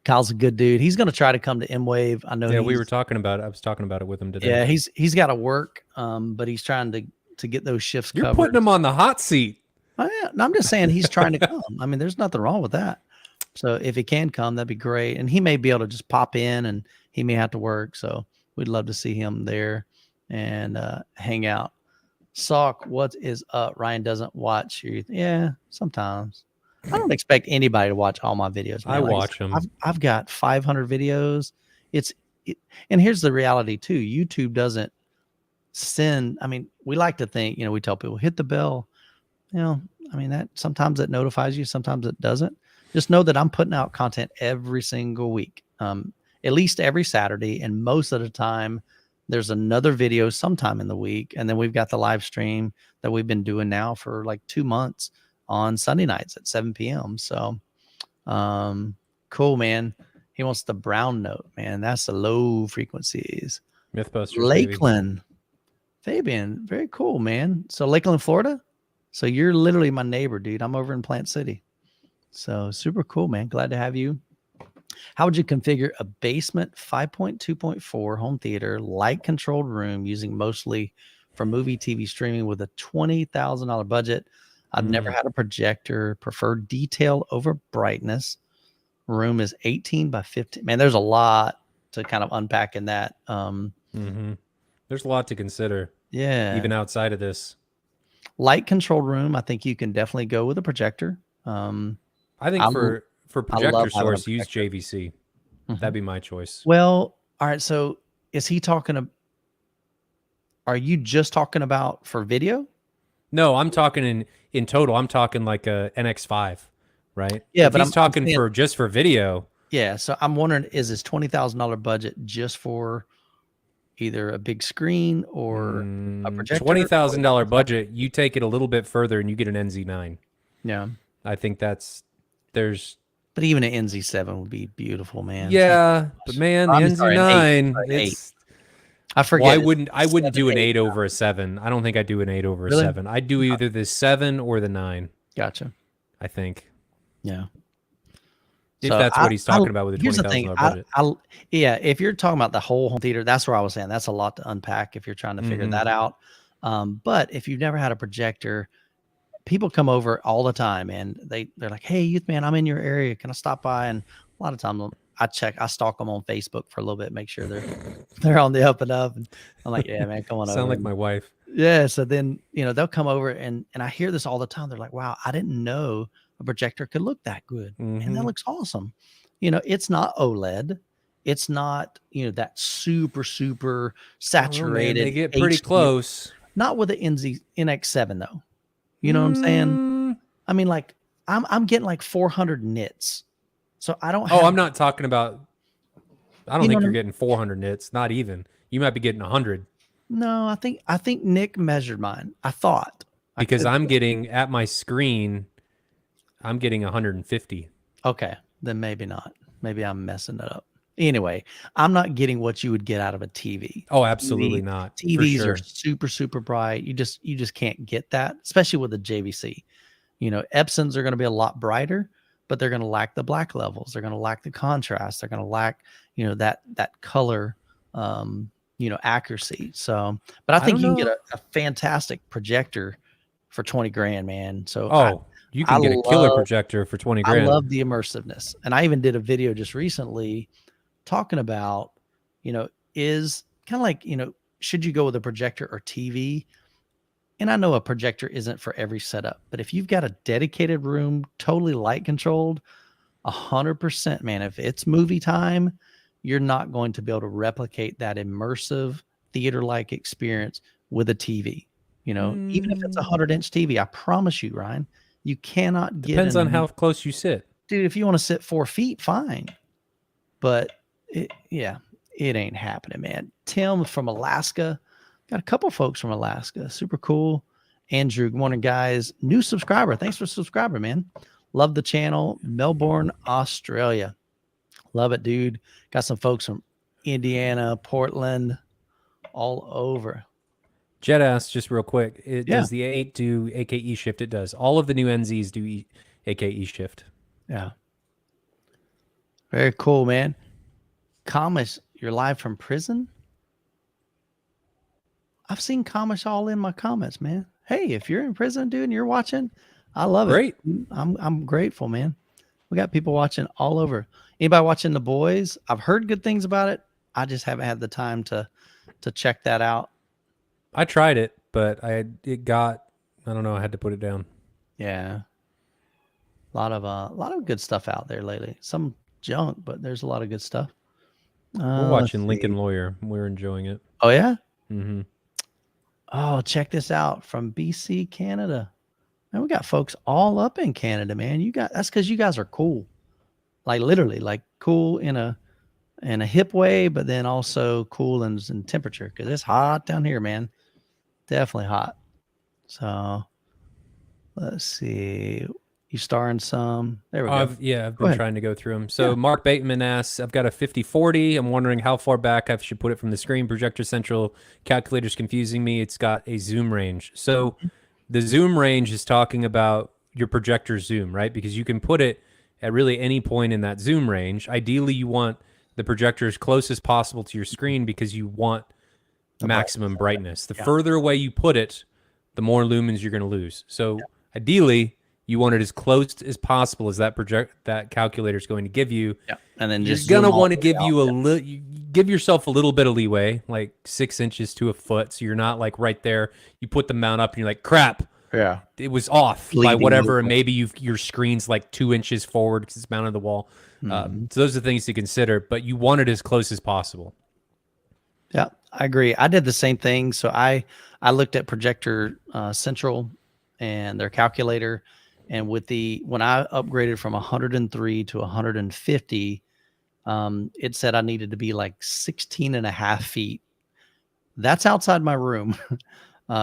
Kyle's a good dude. He's going to try to come to M-Wave. I know. Yeah, we were talking about it. I was talking about it with him today. Yeah, he's got to work, but he's trying to get those shifts covered. You're putting him on the hot seat. Oh, yeah. No, I'm just saying he's trying to come. I mean, there's nothing wrong with that. So if he can come, that'd be great. And he may be able to just pop in, and he may have to work. So we'd love to see him there and hang out. Sock, what is up? Ryan doesn't watch you. Yeah, sometimes. I don't expect anybody to watch all my videos. Man. I watch them. I've got 500 videos. And here's the reality too. YouTube doesn't send, I mean, we like to think, we tell people hit the bell, I mean, that sometimes it notifies you, sometimes it doesn't. Just know that I'm putting out content every single week, at least every Saturday. And most of the time there's another video sometime in the week. And then we've got the live stream that we've been doing now for like 2 months on Sunday nights at 7 p.m. So, cool, man. He wants the brown note, man. That's the low frequencies. Mythbusters. Lakeland. Fabian, very cool, man. So Lakeland, Florida. So you're literally my neighbor, dude. I'm over in Plant City. So super cool, man. Glad to have you. How would you configure a basement 5.2.4 home theater light controlled room using mostly for movie TV streaming with a $20,000 budget? I've never had a projector, prefer detail over brightness. Room is 18 by 15. Man, there's a lot to kind of unpack in that. There's a lot to consider. Yeah. Even outside of this. Light controlled room, I think you can definitely go with a projector. I think for projector source, use JVC. That'd be my choice. Well, all right. So is he talking are you just talking about for video? No, I'm talking in total. I'm talking like a NX5, right? Yeah, if but he's I'm talking saying, for just for video. Yeah. So I'm wondering, is his $20,000 budget just for either a big screen or a projector? $20,000 budget. You take it a little bit further and you get an NZ9. Yeah. I think there's. But even an NZ7 would be beautiful, man. Yeah, but man, the NZ9, it's. I forget. Well, I wouldn't do an 8 over a 7. I don't think I'd do an 8 over a 7. I'd do either the 7 or the 9. Gotcha. I think. Yeah. If that's what he's talking about with the $20,000 budget. Yeah, if you're talking about the whole home theater, that's where I was saying that's a lot to unpack if you're trying to figure that out. But if you've never had a projector, people come over all the time and they're like, "Hey, youth man, I'm in your area. Can I stop by?" And a lot of times I stalk them on Facebook for a little bit, make sure they're on the up and up. And I'm like, "Yeah, man, come on over." Sound like my wife. Yeah. So then, they'll come over and I hear this all the time. They're like, "Wow, I didn't know a projector could look that good." And that looks awesome. It's not OLED. It's not, that super saturated. They get pretty close. Not with the NX7 though. You know what I'm saying? I mean, like I'm getting like 400 nits. So I don't. I'm not talking about. I don't think you're getting 400 nits. Not even. You might be getting 100. No, I think Nick measured mine. I thought because I'm getting at my screen. I'm getting 150. Okay, then maybe not. Maybe I'm messing it up. Anyway, I'm not getting what you would get out of a TV. Oh, absolutely not. TVs are super bright. You just can't get that, especially with the JVC. Epsons are going to be a lot brighter, but they're going to lack the black levels. They're going to lack the contrast. They're going to lack, that color, accuracy. So, but I think you can get a fantastic projector for 20 grand, man. So you can get a killer projector for 20 grand. I love the immersiveness. And I even did a video just recently talking about, is kind of like, should you go with a projector or TV? And I know a projector isn't for every setup, but if you've got a dedicated room, totally light controlled, 100%, man, if it's movie time, you're not going to be able to replicate that immersive theater-like experience with a TV. Even if it's a 100-inch TV, I promise you, Ryan, you cannot get. Depends on how close you sit, dude. If you want to sit 4 feet, fine, but it ain't happening, man. Tim from Alaska, got a couple folks from Alaska, super cool. Andrew, good morning, guys. New subscriber, thanks for subscribing, man. Love the channel. Melbourne, Australia, love it, dude. Got some folks from Indiana, Portland, all over. Jet asked just real quick, does the 8 do AKE shift? It does. All of the new NZs do AKE shift. Yeah. Very cool, man. Kamish, you're live from prison? I've seen Kamish all in my comments, man. Hey, if you're in prison, dude, and you're watching, I love it. Great. I'm grateful, man. We got people watching all over. Anybody watching The Boys? I've heard good things about it. I just haven't had the time to check that out. I tried it, but I don't know, I had to put it down. Yeah. A lot of good stuff out there lately. Some junk, but there's a lot of good stuff. We're watching Lincoln Lawyer. We're enjoying it. Oh yeah? Mm-hmm. Oh, check this out from BC, Canada. Man, we got folks all up in Canada, man. That's because you guys are cool. Like literally, like cool in a hip way, but then also cool in temperature because it's hot down here, man. Definitely hot. So let's see. You starring some? There we go. I've Go been ahead. trying to go through them. So Yeah. Mark Bateman asks, I've got a 5040. I'm wondering how far back I should put it from the screen. Projector Central calculator's confusing me. It's got a zoom range. So the zoom range is talking about your projector zoom, right? Because you can put it at really any point in that zoom range. Ideally, you want the projector as close as possible to your screen because you want maximum brightness. The further away you put it, the more lumens you're going to lose. So ideally, you want it as close as possible as that calculator is going to give you. Yeah, and then You're just gonna zoom all want to the give way you out. a little, give yourself a little bit of leeway, like 6 inches to a foot, so you're not like right there. You put the mount up and you're like, crap, Yeah. it was off by Bleeding whatever, and lumens. maybe your screen's like 2 inches forward because it's mounted on the wall. So those are things to consider, but you want it as close as possible. Yeah, I agree. I did the same thing. So I looked at Projector Central and their calculator, and when I upgraded from 103 to 150, it said I needed to be like 16 and a half feet. That's outside my room.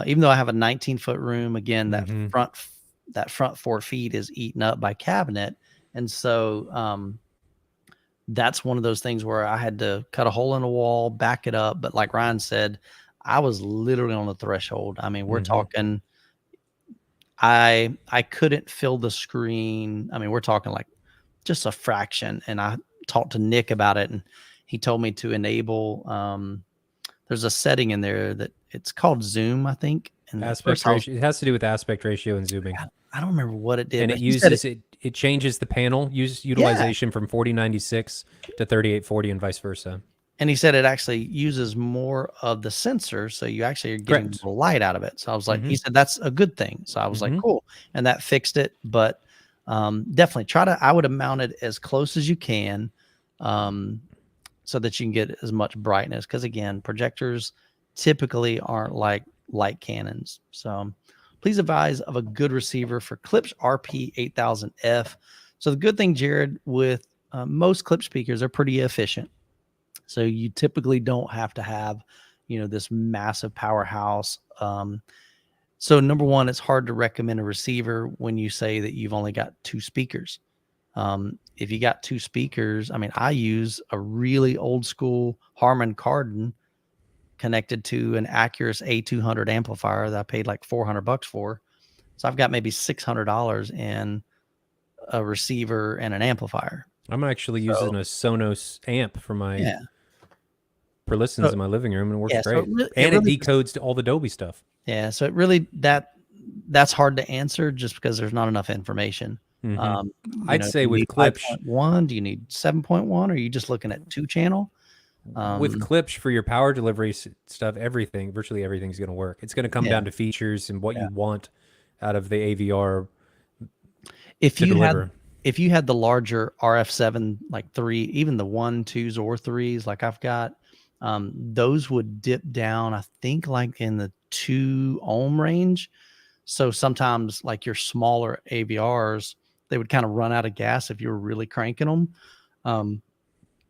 Even though I have a 19-foot room, again, that front 4 feet is eaten up by cabinet. And so that's one of those things where I had to cut a hole in the wall, back it up. But like Ryan said, I was literally on the threshold. I mean, we're talking, I couldn't fill the screen. I mean, we're talking like just a fraction. And I talked to Nick about it, and he told me to enable, there's a setting in there that it's called zoom, I think. And Aspect ratio. It has to do with aspect ratio and zooming. I don't remember what it did. And but it he said uses it changes the panel utilization from 4096 to 3840 and vice versa. And he said it actually uses more of the sensor, so you actually are getting Correct. more light out of it. So I was like, he said that's a good thing. So I was like, cool, and that fixed it. But definitely I would have mounted as close as you can, so that you can get as much brightness. Because again, projectors typically aren't like light cannons. So please advise of a good receiver for Klipsch RP8000F. So the good thing, Jared, with most Klipsch speakers, they're pretty efficient. So you typically don't have to have, this massive powerhouse. So number one, it's hard to recommend a receiver when you say that you've only got 2 speakers. If you got 2 speakers, I mean, I use a really old school Harman Kardon connected to an Acurus A200 amplifier that I paid like $400 for. So I've got maybe $600 in a receiver and an amplifier. I'm actually using a Sonos amp for my for listens in my living room, and it works great. And it decodes all the Dolby stuff. Yeah, so it really that's hard to answer just because there's not enough information. I'd say with Klipsch, 5.1, do you need 7.1? Or are you just looking at 2-channel? With Klipsch for your power delivery stuff, virtually everything's going to work. It's going to come down to features and what you want out of the AVR. If you had the larger RF7, like 3, even the 1, 2s or 3s, like I've got, those would dip down, I think, like in the 2 ohm range. So sometimes like your smaller AVRs, they would kind of run out of gas if you were really cranking them.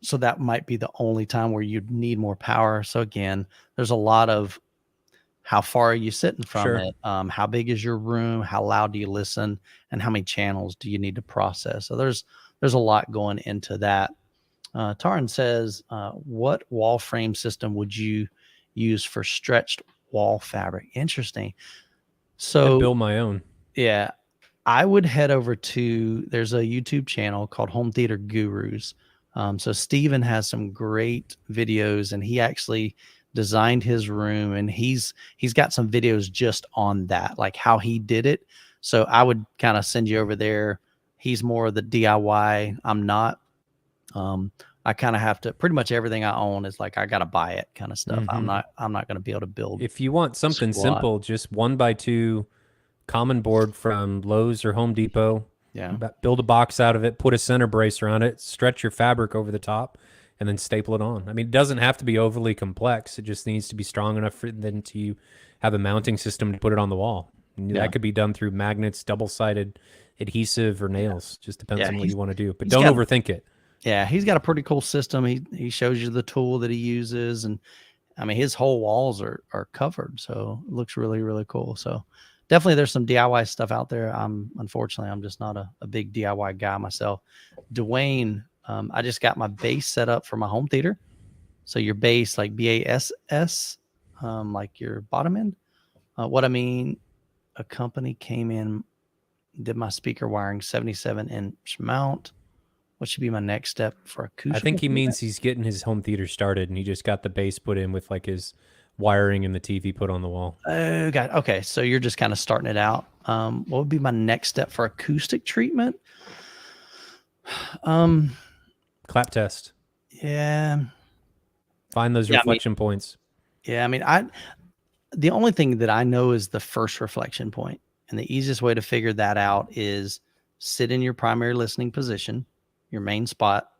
So that might be the only time where you'd need more power. So again, there's a lot of how far are you sitting from it? How big is your room? How loud do you listen? And how many channels do you need to process? So there's a lot going into that. Taran says, what wall frame system would you use for stretched wall fabric? Interesting. So I build my own. Yeah, I would head over to, there's a YouTube channel called Home Theater Gurus. So Steven has some great videos, and he actually designed his room, and he's got some videos just on that, like how he did it. So I would kind of send you over there. He's more of the DIY. I'm not. I kind of have to, pretty much everything I own is like I gotta buy it kind of stuff. I'm not going to be able to build. If you want something simple, just 1x2 common board from Lowe's or Home Depot. Yeah. Build a box out of it, put a center brace around it, stretch your fabric over the top, and then staple it on. I mean, it doesn't have to be overly complex. It just needs to be strong enough for then to have a mounting system to put it on the wall. And Yeah. that could be done through magnets, double-sided adhesive, or nails. Just depends Yeah, on what you want to do. But he's don't got- overthink it. Yeah, he's got a pretty cool system. He shows you the tool that he uses, and I mean his whole walls are covered, so it looks really, really cool. So definitely there's some DIY stuff out there. Unfortunately I'm just not a big DIY guy myself. Dwayne, I just got my bass set up for my home theater. So your bass, like BASS, like your bottom end. What I mean, a company came in, did my speaker wiring, 77-inch mount. What should be my next step for acoustic? I think he means he's getting his home theater started, and he just got the bass put in with like his wiring and the TV put on the wall. Oh, God. Okay, so you're just kind of starting it out. What would be my next step for acoustic treatment? Clap test. Yeah. Find those reflection points. Yeah, I mean, the only thing that I know is the first reflection point, and the easiest way to figure that out is sit in your primary listening position, your main spot,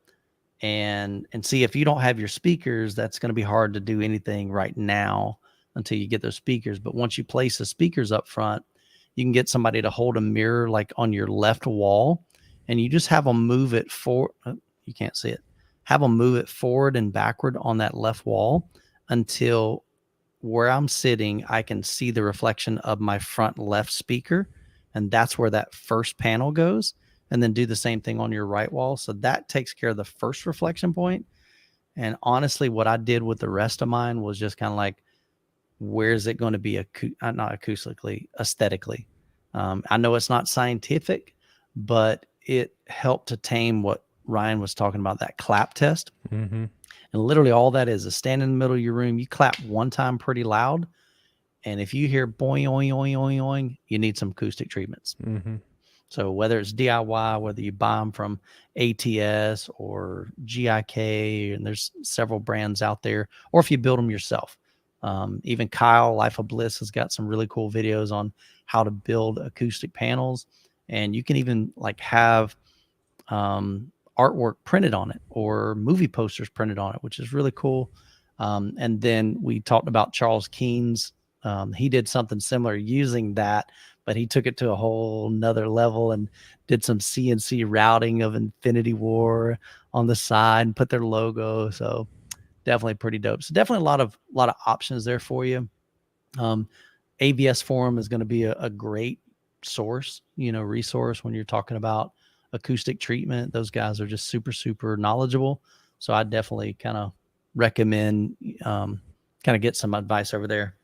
and see if you don't have your speakers. That's going to be hard to do anything right now until you get those speakers. But once you place the speakers up front, you can get somebody to hold a mirror like on your left wall, and you just have them move it forward. You can't see it. Have them move it forward and backward on that left wall until where I'm sitting, I can see the reflection of my front left speaker. And that's where that first panel goes. And then do the same thing on your right wall. So that takes care of the first reflection point. And honestly, what I did with the rest of mine was just kind of like, where is it going to be not acoustically, aesthetically? I know it's not scientific, but it helped to tame what Ryan was talking about, that clap test. Mm-hmm. And literally all that is stand in the middle of your room. You clap one time pretty loud. And if you hear boing, oing, oing, oing, oing, you need some acoustic treatments. Mm-hmm. So whether it's DIY, whether you buy them from ATS or GIK, and there's several brands out there, or if you build them yourself. Even Kyle, Life of Bliss, has got some really cool videos on how to build acoustic panels. And you can even like have artwork printed on it or movie posters printed on it, which is really cool. And then we talked about Charles Keen's. He did something similar using that, but he took it to a whole nother level and did some CNC routing of Infinity War on the side and put their logo. So definitely pretty dope. So definitely a lot of options there for you. AVS Forum is going to be a great source, resource when you're talking about acoustic treatment. Those guys are just super, super knowledgeable. So I definitely kind of recommend kind of get some advice over there.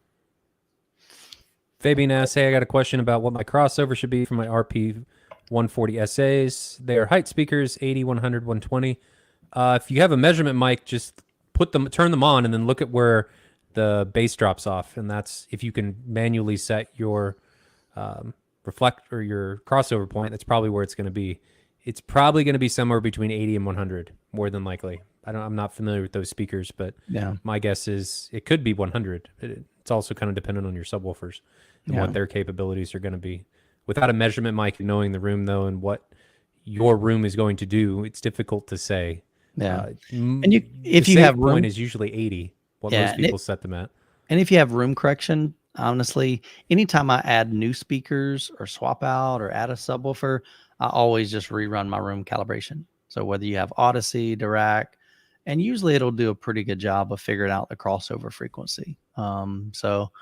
Fabian asks, hey, I got a question about what my crossover should be for my RP 140 SAs. They are height speakers, 80, 100, 120. If you have a measurement mic, just turn them on and then look at where the bass drops off. And that's if you can manually set your reflect or your crossover point, that's probably where it's going to be. It's probably going to be somewhere between 80 and 100, more than likely. I'm not familiar with those speakers, but yeah, my guess is it could be 100. It's also kind of dependent on your subwoofers and what their capabilities are going to be. Without a measurement mic, knowing the room though and what your room is going to do, it's difficult to say. Yeah, and if you have room, point is usually 80. What most people set them at. And if you have room correction, honestly, anytime I add new speakers or swap out or add a subwoofer, I always just rerun my room calibration. So whether you have Odyssey, Dirac, and usually it'll do a pretty good job of figuring out the crossover frequency. So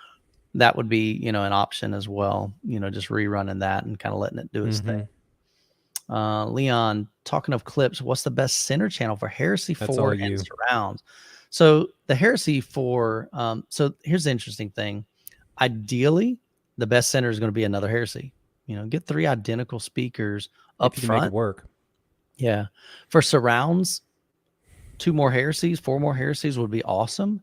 that would be, an option as well, just rerunning that and kind of letting it do its thing. Leon, talking of clips, what's the best center channel for Heresy 4 and surrounds? So the Heresy 4, so here's the interesting thing. Ideally, the best center is going to be another Heresy. Get 3 identical speakers up front. Make it work. Yeah. For surrounds, 2 more Heresies, 4 more Heresies would be awesome.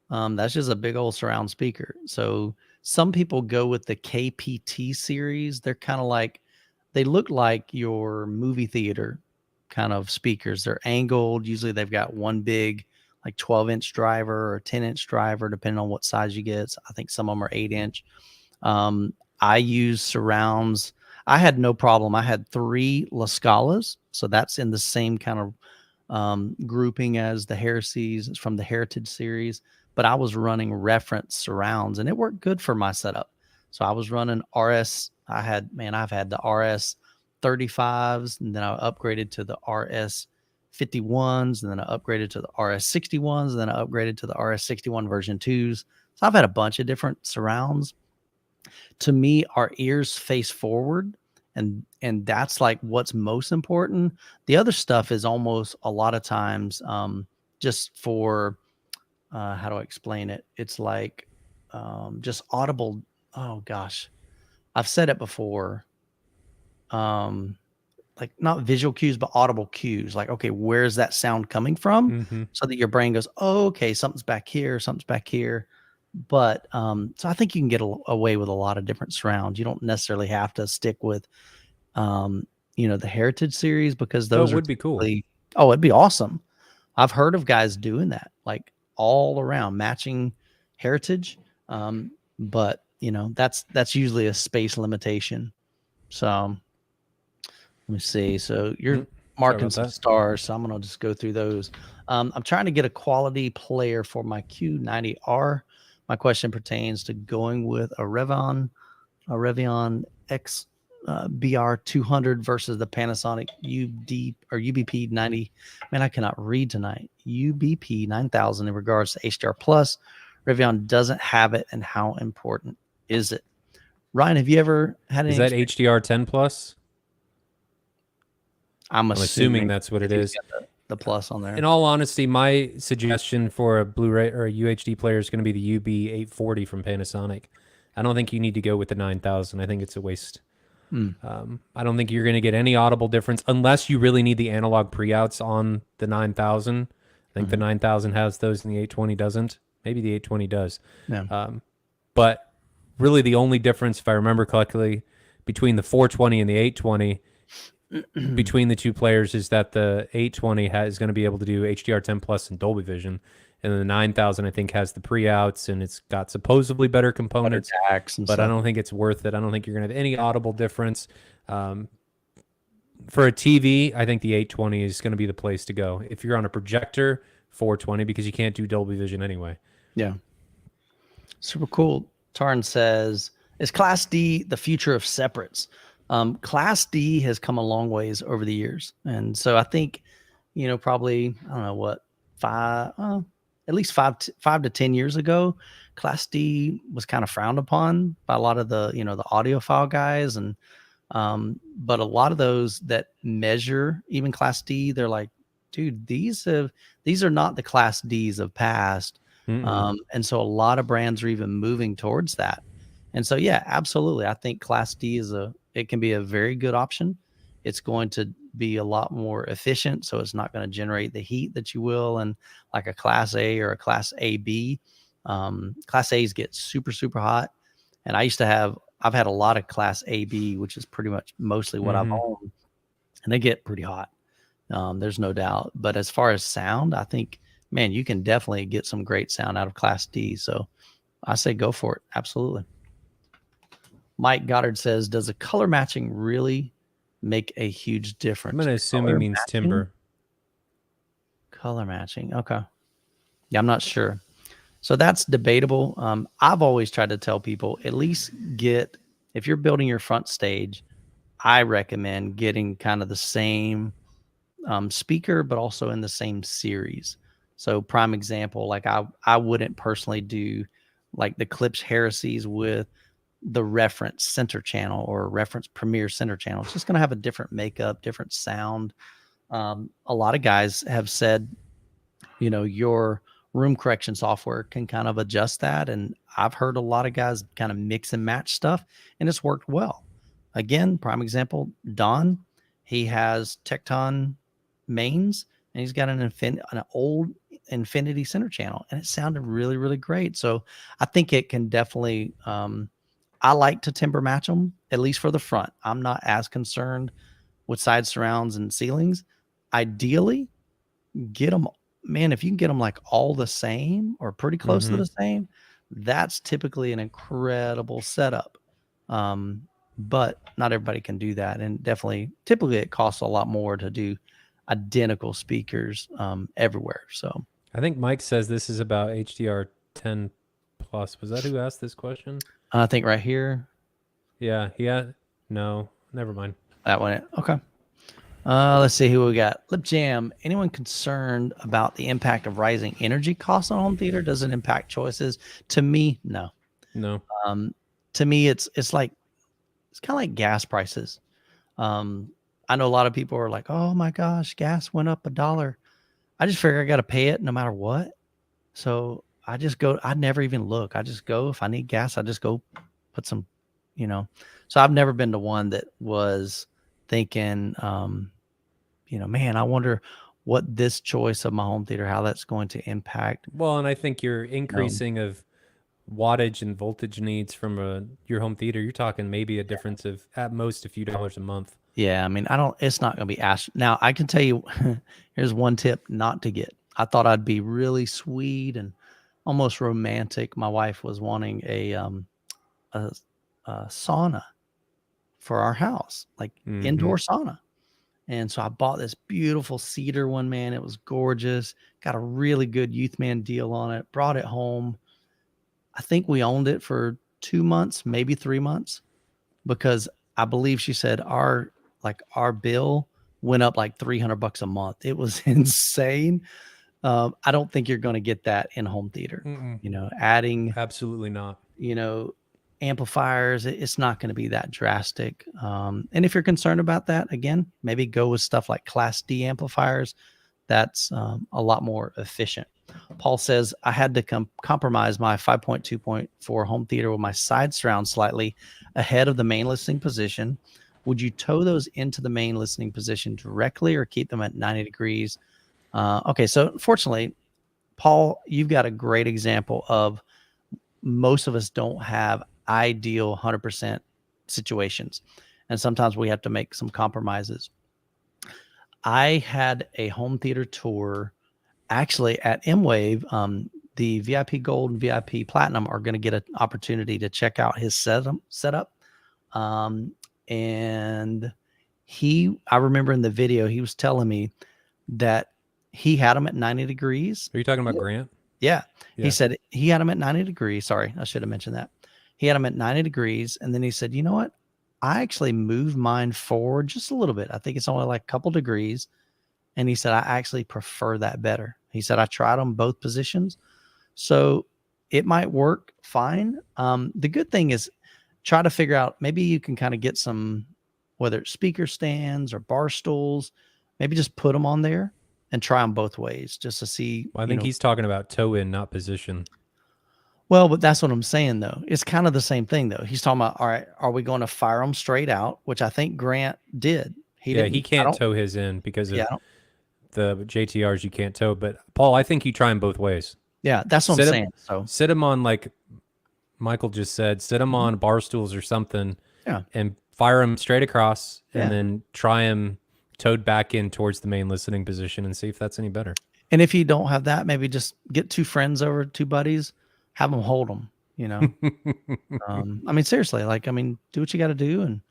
That's just a big old surround speaker. So some people go with the KPT series. They're kind of like, they look like your movie theater kind of speakers. They're angled. Usually they've got one big like 12-inch driver or 10-inch driver, depending on what size you get. I think some of them are 8-inch. I use surrounds. I had no problem. I had 3 La Scalas. So that's in the same kind of grouping as the Heresies from the Heritage series, but I was running reference surrounds and it worked good for my setup. So I was running RS. I've had the RS 35s, and then I upgraded to the RS 51s, and then I upgraded to the RS 61s, and then I upgraded to the RS 61 version 2s. So I've had a bunch of different surrounds. To me, our ears face forward, and that's like what's most important. The other stuff is almost a lot of times just for how do I explain it? It's like just audible. Oh gosh, I've said it before. Like not visual cues, but audible cues. Like, okay, where's that sound coming from? So that your brain goes, oh, okay, something's back here, something's back here. But so I think you can get away with a lot of different surrounds. You don't necessarily have to stick with the Heritage series, because those would be cool. Oh, it'd be awesome. I've heard of guys doing that, like all around matching Heritage. But that's usually a space limitation. So let me see. So you're marking some stars, so I'm gonna just go through those. I'm trying to get a quality player for my Q90R. My question pertains to going with a Revon X BR200 versus the Panasonic UBP 90. Man, I cannot read tonight. UBP 9000 in regards to HDR Plus. Revon doesn't have it, and how important is it? Ryan, have you ever had any? Is that HDR 10 Plus? I'm assuming that's what it is. The plus on there. In all honesty, my suggestion for a Blu-ray or a UHD player is going to be the UB840 from Panasonic. I don't think you need to go with the 9000. I think it's a waste. I don't think you're going to get any audible difference unless you really need the analog pre-outs on the 9000. I think the 9000 has those and the 820 doesn't. Maybe the 820 does. Yeah. But really the only difference, if I remember correctly, between the 420 and the 820 between the two players is that the 820 is going to be able to do HDR10 Plus and Dolby Vision, and the 9000 I think has the pre-outs and it's got supposedly better components, but I don't think it's worth it. I don't think you're going to have any audible difference. For a TV, I think the 820 is going to be the place to go. If you're on a projector, 420, because you can't do Dolby Vision anyway. Yeah. Super cool. Tarn says, is Class D the future of separates? Class D has come a long ways over the years. And so I think, probably, I don't know what, at least five to 10 years ago, Class D was kind of frowned upon by a lot of the, the audiophile guys. And, but a lot of those that measure even Class D, they're like, dude, these are not the Class Ds of past. And so a lot of brands are even moving towards that. And so, yeah, absolutely. I think Class D it can be a very good option. It's going to be a lot more efficient, so it's not going to generate the heat that you will in like a Class A or a Class AB. Class A's get super, super hot. And I've had a lot of Class AB, which is pretty much mostly what I've owned, and they get pretty hot. There's no doubt. But as far as sound, I think, man, you can definitely get some great sound out of Class D. So I say go for it. Absolutely. Mike Goddard says, does the color matching really make a huge difference? I'm going to assume he means timbre. Color matching. Okay. Yeah, I'm not sure. So that's debatable. I've always tried to tell people, at least if you're building your front stage, I recommend getting kind of the same speaker, but also in the same series. So prime example, like I wouldn't personally do like the Klipsch Heresies with the reference center channel or reference premier center channel. It's just going to have a different makeup, different sound. A lot of guys have said, your room correction software can kind of adjust that. And I've heard a lot of guys kind of mix and match stuff, and it's worked well. Again, prime example, Don, he has Tecton mains, and he's got an old Infinity center channel, and it sounded really, really great. So I think it can definitely, I like to timbre match them, at least for the front. I'm not as concerned with side surrounds and ceilings. Ideally, get them, man, if you can get them like all the same or pretty close to the same, that's typically an incredible setup. But not everybody can do that. And typically it costs a lot more to do identical speakers everywhere. So I think Mike says this is about HDR 10 plus. Was that who asked this question? I think right here, Yeah, no, never mind. that one. Okay. Let's see who we got. Lip Jam. Anyone concerned about the impact of rising energy costs on home theater? Does it impact choices? To me, no. No. To me, it's kind of like gas prices. I know a lot of people are like, oh my gosh, gas went up $1. I just figure I got to pay it no matter what. So I just go, I never even look. I just go, if I need gas, I just go put some, so I've never been the one that was thinking, man, I wonder what this choice of my home theater, how that's going to impact. Well, and I think your increasing of wattage and voltage needs from your home theater, you're talking maybe a difference of at most a few dollars a month. Yeah. I mean, it's not going to be asked. Now I can tell you, here's one tip not to get. I thought I'd be really sweet and almost romantic. My wife was wanting a sauna for our house, like indoor sauna. And so I bought this beautiful cedar one, man. It was gorgeous. Got a really good Youth Man deal on it. Brought it home. I think we owned it for 2 months, maybe 3 months, because I believe she said our bill went up like $300 a month. It was insane. I don't think you're going to get that in home theater. Adding absolutely not. Amplifiers, it's not going to be that drastic. And if you're concerned about that, again, maybe go with stuff like Class D amplifiers. That's a lot more efficient. Paul says, I had to compromise my 5.2.4 home theater with my side surround slightly ahead of the main listening position. Would you tow those into the main listening position directly or keep them at 90 degrees? Okay, so unfortunately, Paul, you've got a great example of most of us don't have ideal 100% situations. And sometimes we have to make some compromises. I had a home theater tour actually at M-Wave. The VIP Gold and VIP Platinum are going to get an opportunity to check out his setup. And I remember in the video, he was telling me that he had them at 90 degrees. Are you talking about Grant? Yeah. He said he had them at 90 degrees. Sorry, I should have mentioned that. He had them at 90 degrees. And then he said, you know what? I actually moved mine forward just a little bit. I think it's only like a couple degrees. And he said, I actually prefer that better. He said, I tried them both positions. So it might work fine. The good thing is try to figure out, maybe you can kind of get some, whether it's speaker stands or bar stools, maybe just put them on there and try them both ways just to see. Well, I think he's talking about toe in, not position. Well, but that's what I'm saying, though. It's kind of the same thing, though. He's talking about, all right, are we going to fire them straight out, which I think Grant did. He can't toe his in because of the JTRs you can't toe. But, Paul, I think you try them both ways. Yeah, that's what I'm saying. So sit them on, like Michael just said, sit them on bar stools or something and fire them straight across and then try them towed back in towards the main listening position and see if that's any better. And if you don't have that, maybe just get 2 friends over, 2 buddies, have them hold them, I mean, seriously, do what you got to do. And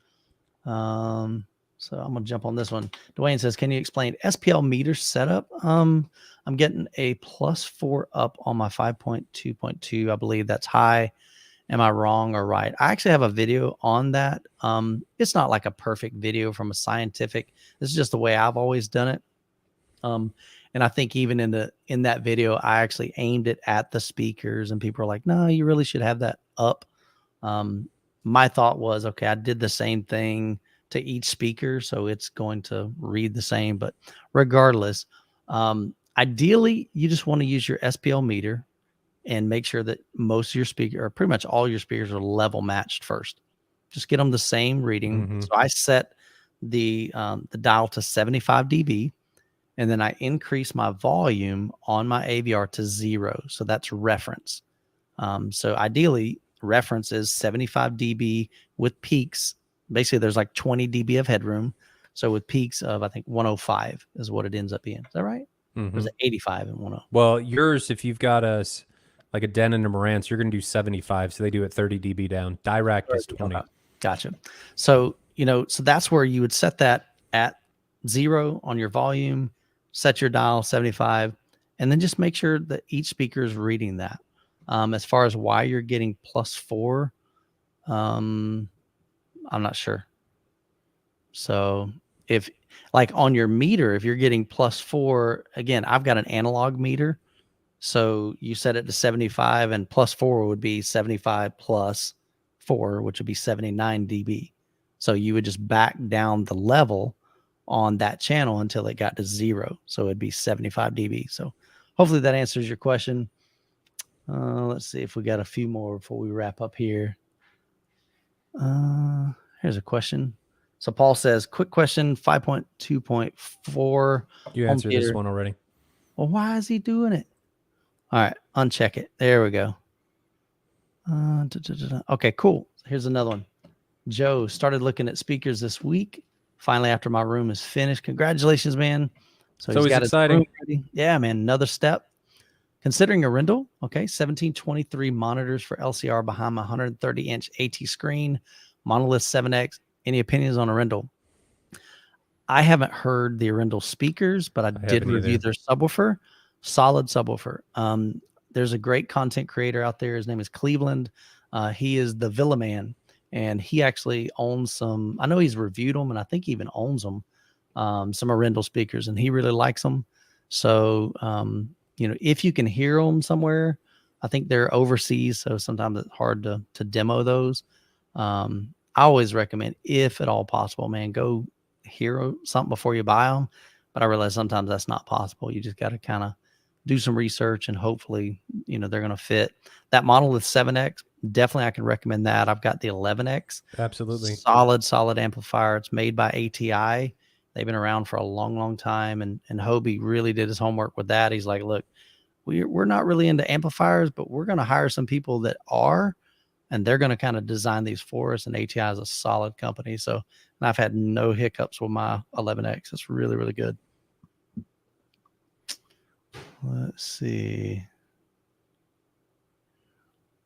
so I'm going to jump on this one. Dwayne says, can you explain SPL meter setup? I'm getting a +4 up on my 5.2.2. I believe that's high. Am I wrong or right? I actually have a video on that. It's not like a perfect video from a scientific. This is just the way I've always done it. And I think even in that video, I actually aimed it at the speakers, and people are like, "No, you really should have that up." My thought was, okay, I did the same thing to each speaker, so it's going to read the same. But regardless, ideally, you just want to use your SPL meter and make sure that most of your speakers, or pretty much all your speakers, are level matched first. Just get them the same reading. So I set the dial to 75 dB, and then I increase my volume on my AVR to 0. So that's reference. So ideally, reference is 75 dB with peaks. Basically, there's like 20 dB of headroom. So with peaks of, I think, 105 is what it ends up being. Is that right? Or is it 85 and 10? Well, yours, if you've got a Den and a Marantz, you're going to do 75. So they do it 30 dB down. Direct is 20. Okay. Gotcha. So, so that's where you would set that at 0 on your volume, set your dial 75, and then just make sure that each speaker is reading that. As far as why you're getting +4, I'm not sure. So if like on your meter, if you're getting +4, again, I've got an analog meter. So you set it to 75 and +4 would be 75 plus 4, which would be 79 dB. So you would just back down the level on that channel until it got to 0. So it'd be 75 dB. So hopefully that answers your question. Let's see if we got a few more before we wrap up here. Here's a question. So Paul says, quick question, 5.2.4. You home answered this theater. one already. Well, why is he doing it? All right, uncheck it. There we go. Okay, cool. Here's another one. Joe started looking at speakers this week. Finally, after my room is finished. Congratulations, man. So It's he's always got exciting. his room ready. Yeah, man. Another step. Considering a Rendell, okay, 1723 monitors for LCR behind my 130-inch AT screen, Monolith 7X. Any opinions on a Rendell? I haven't heard the Rendell speakers, but I did haven't review either. their subwoofer. Solid subwoofer. There's a great content creator out there. His name is Cleveland. He is the Villa Man, and he actually owns some. I know he's reviewed them, and I think he even owns them. Some Rendell speakers, and he really likes them. So, if you can hear them somewhere, I think they're overseas, so sometimes it's hard to demo those. I always recommend, if at all possible, man, go hear something before you buy them. But I realize sometimes that's not possible. You just got to kind of do some research, and hopefully, they're going to fit. That Monolith 7X, definitely I can recommend that. I've got the 11X. Absolutely. Solid amplifier. It's made by ATI. They've been around for a long time, and Hobie really did his homework with that. He's like, look, we're not really into amplifiers, but we're going to hire some people that are, and they're going to kind of design these for us. And ATI is a solid company. So, and I've had no hiccups with my 11X. It's really, really good. Let's see.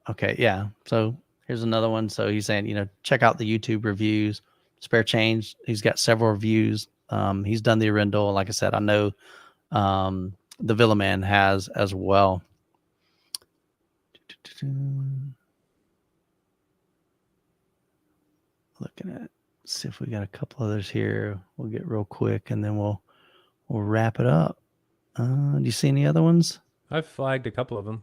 Okay, yeah. So here's another one. So he's saying, check out the YouTube reviews. Spare Change. He's got several reviews. He's done the Rendell. Like I said, I know the Villa Man has as well. Looking at, see if we got a couple others here. We'll get real quick, and then we'll wrap it up. Do you see any other ones I've flagged a couple of them.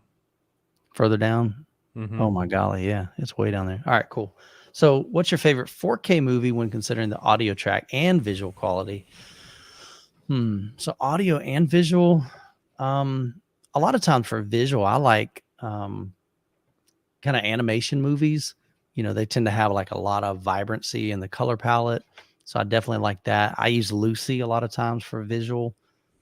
further down? Mhm. Oh my golly, yeah, it's way down there. All right, cool. So what's your favorite 4K movie when considering the audio track and visual quality? So audio and visual. A lot of times for visual, I like kind of animation movies. They tend to have like a lot of vibrancy in the color palette. So I definitely like that. I use Lucy a lot of times for visual.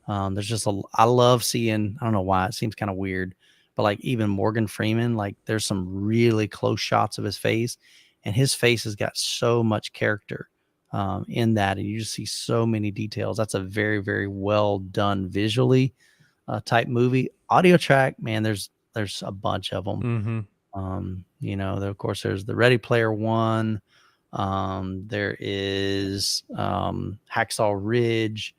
I love seeing, I don't know why, it seems kind of weird, but like even Morgan Freeman, like there's some really close shots of his face, and his face has got so much character in that, and you just see so many details. That's a very, very well done visually type movie. Audio track, man, there's a bunch of them. Mhm. Of course, there's the Ready Player One. There is Hacksaw Ridge.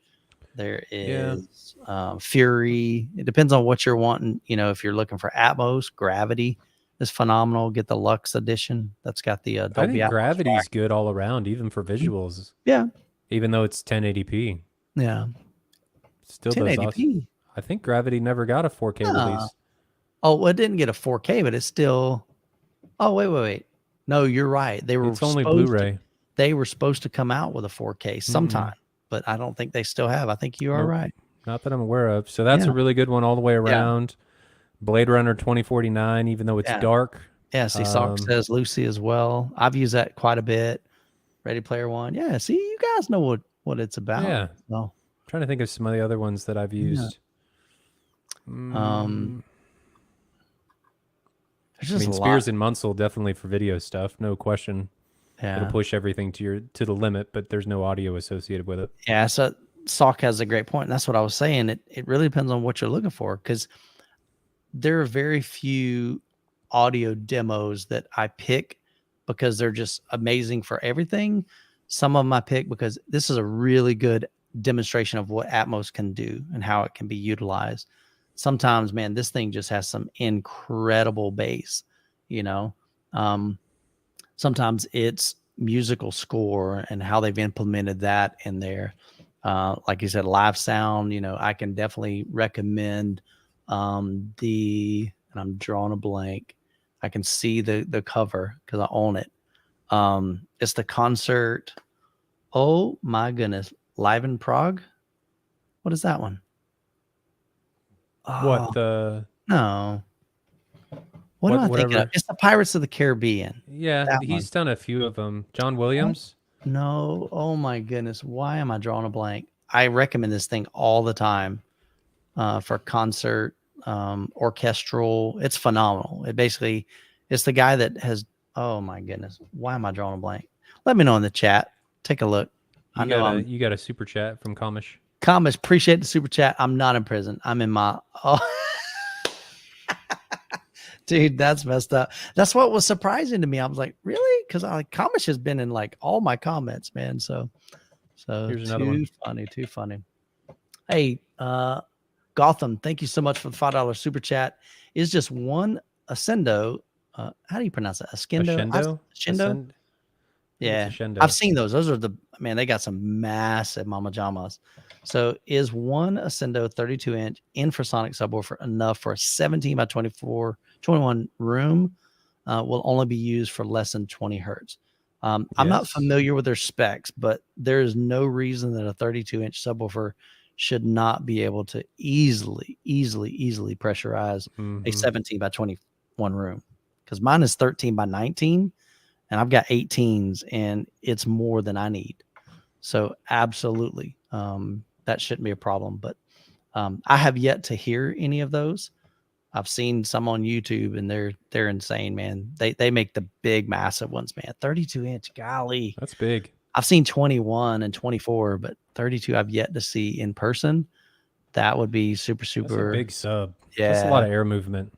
There is Fury. It depends on what you're wanting. If you're looking for Atmos, Gravity is phenomenal. Get the Lux edition. That's got the I Dolby think Atmos Gravity's track. good all around, even for visuals. Yeah. Even though it's 1080p. Yeah. Still does awesome. 1080p. I think Gravity never got a 4K release. Oh, well, it didn't get a 4K, but it's still. Oh, wait. No, you're right. They were It's only supposed Blu-ray. They were supposed to come out with a 4K sometime, but I don't think they still have. I think you are Nope. right. Not that I'm aware of. So that's Yeah. a really good one all the way around. Blade Runner 2049, even though it's dark. Yeah, see, Sock says Lucy as well. I've used that quite a bit. Ready Player One. Yeah, see, you guys know what it's about. Yeah. So, Trying to think of some of the other ones that I've used. there's just a Spears lot. and Munsell definitely for video stuff, no question. It'll Yeah. push everything to the limit, but there's no audio associated with it. Yeah, so Sock has a great point, and that's what I was saying. It really depends on what you're looking for, because there are very few audio demos that I pick because they're just amazing for everything. Some of them I pick because this is a really good demonstration of what Atmos can do and how it can be utilized. Sometimes, man, this thing just has some incredible bass, you know. Sometimes it's musical score and how they've implemented that in there. Like you said, live sound, you know, I can definitely recommend and I'm drawing a blank. I can see the cover because I own it. It's the concert. Oh my goodness. Live in Prague. What is that one? What Oh, the? no. What am I thinking of? Whatever. It's the Pirates of the Caribbean. Yeah, That one. he's done a few of them. John Williams. No. Oh my goodness. Why am I drawing a blank? I recommend this thing all the time for concert, orchestral. It's phenomenal. It's the guy that has, oh my goodness. Why am I drawing a blank? Let me know in the chat. Take a look. You got a super chat from Kamish. Kamish, appreciate the super chat. I'm not in prison. I'm in my, dude, that's messed up. That's what was surprising to me. I was like, really? Because Kamish has been in like all my comments, man. So Here's another one. Too funny. Hey, Gotham, thank you so much for the $5 super chat. Is just one Ascendo. How do you pronounce that? Ascendo? Yeah, I've seen those. Those are they got some massive mama jamas. So is one Ascendo 32-inch infrasonic subwoofer enough for a 17 by 21 room? Will only be used for less than 20 hertz. I'm not familiar with their specs, but there is no reason that a 32-inch subwoofer should not be able to easily pressurize a 17 by 21 room. Because mine is 13 by 19, and I've got 18s, and it's more than I need. So absolutely, that shouldn't be a problem. But I have yet to hear any of those. I've seen some on YouTube, and they're insane, man. They make the big, massive ones, man. 32-inch, golly, that's big. I've seen 21 and 24, but 32 I've yet to see in person. That would be super. That's a big sub. Yeah, that's a lot of air movement.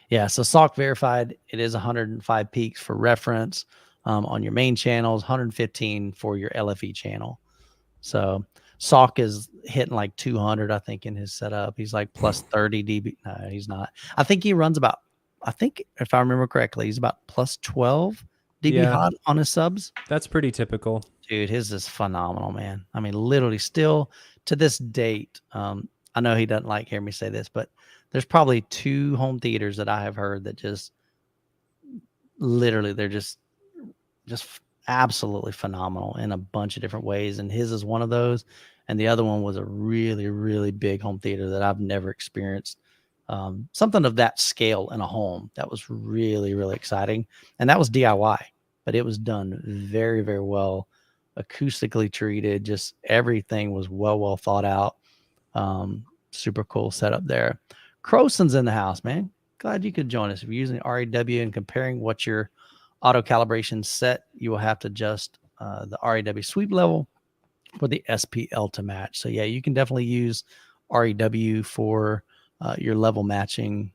Yeah, so SOC verified. It is 105 peaks for reference on your main channels, 115 for your LFE channel. So SOC is hitting like 200, I think, in his setup. He's like plus 30 dB. No, he's not. I think he runs about, if I remember correctly, he's about plus 12 dB hot on his subs. That's pretty typical. Dude, his is phenomenal, man. I mean, literally still to this date, I know he doesn't like hearing me say this, but there's probably 2 home theaters that I have heard that just literally, they're just absolutely phenomenal in a bunch of different ways. And his is one of those. And the other one was a really, really big home theater that I've never experienced. Something of that scale in a home. That was really, really exciting. And that was DIY, but it was done very, very well, acoustically treated. Just everything was well thought out. Super cool setup there. Croson's in the house, man. Glad you could join us. If you're using REW and comparing what your auto calibration set, you will have to adjust the REW sweep level for the SPL to match. So yeah, you can definitely use REW for your level matching.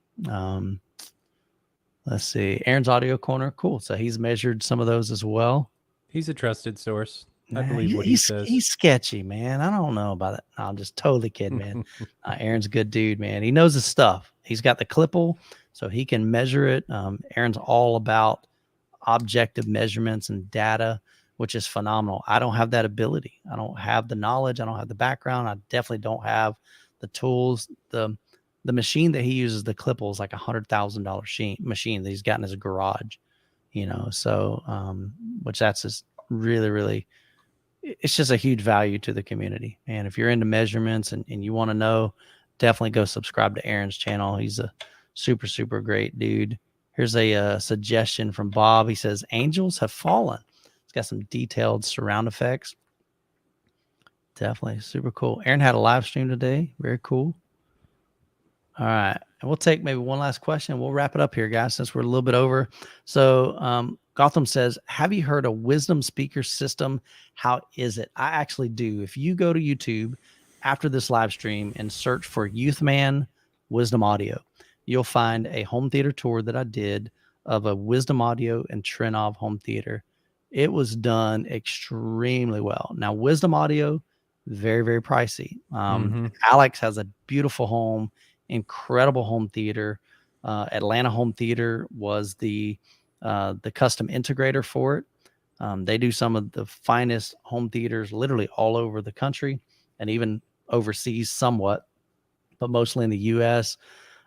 Let's see, Aaron's Audio Corner. Cool. So he's measured some of those as well. He's a trusted source. I believe what he says. He's sketchy, man. I don't know about it. No, I'm just totally kidding, man. Aaron's a good dude, man. He knows his stuff. He's got the clipple, so he can measure it. Aaron's all about objective measurements and data, which is phenomenal. I don't have that ability. I don't have the knowledge. I don't have the background. I definitely don't have the tools. The machine that he uses, the clipple, is like $100,000 machine that he's got in his garage, so which that's just really, really, it's just a huge value to the community. And if you're into measurements and you want to know, definitely go subscribe to Aaron's channel. He's a super, super great dude. Here's a suggestion from Bob. He says, Angels Have Fallen. It's got some detailed surround effects. Definitely super cool. Aaron had a live stream today. Very cool. All right. And we'll take maybe one last question. We'll wrap it up here, guys, since we're a little bit over. So Gotham says, have you heard of Wisdom speaker system? How is it? I actually do. If you go to YouTube after this live stream and search for Youthman Wisdom Audio, you'll find a home theater tour that I did of a Wisdom Audio and Trinov home theater. It was done extremely well. Now, Wisdom Audio very, very pricey. Mhm. Alex has a beautiful home, incredible home theater. Atlanta Home Theater was the custom integrator for it. They do some of the finest home theaters literally all over the country and even overseas somewhat, but mostly in the US.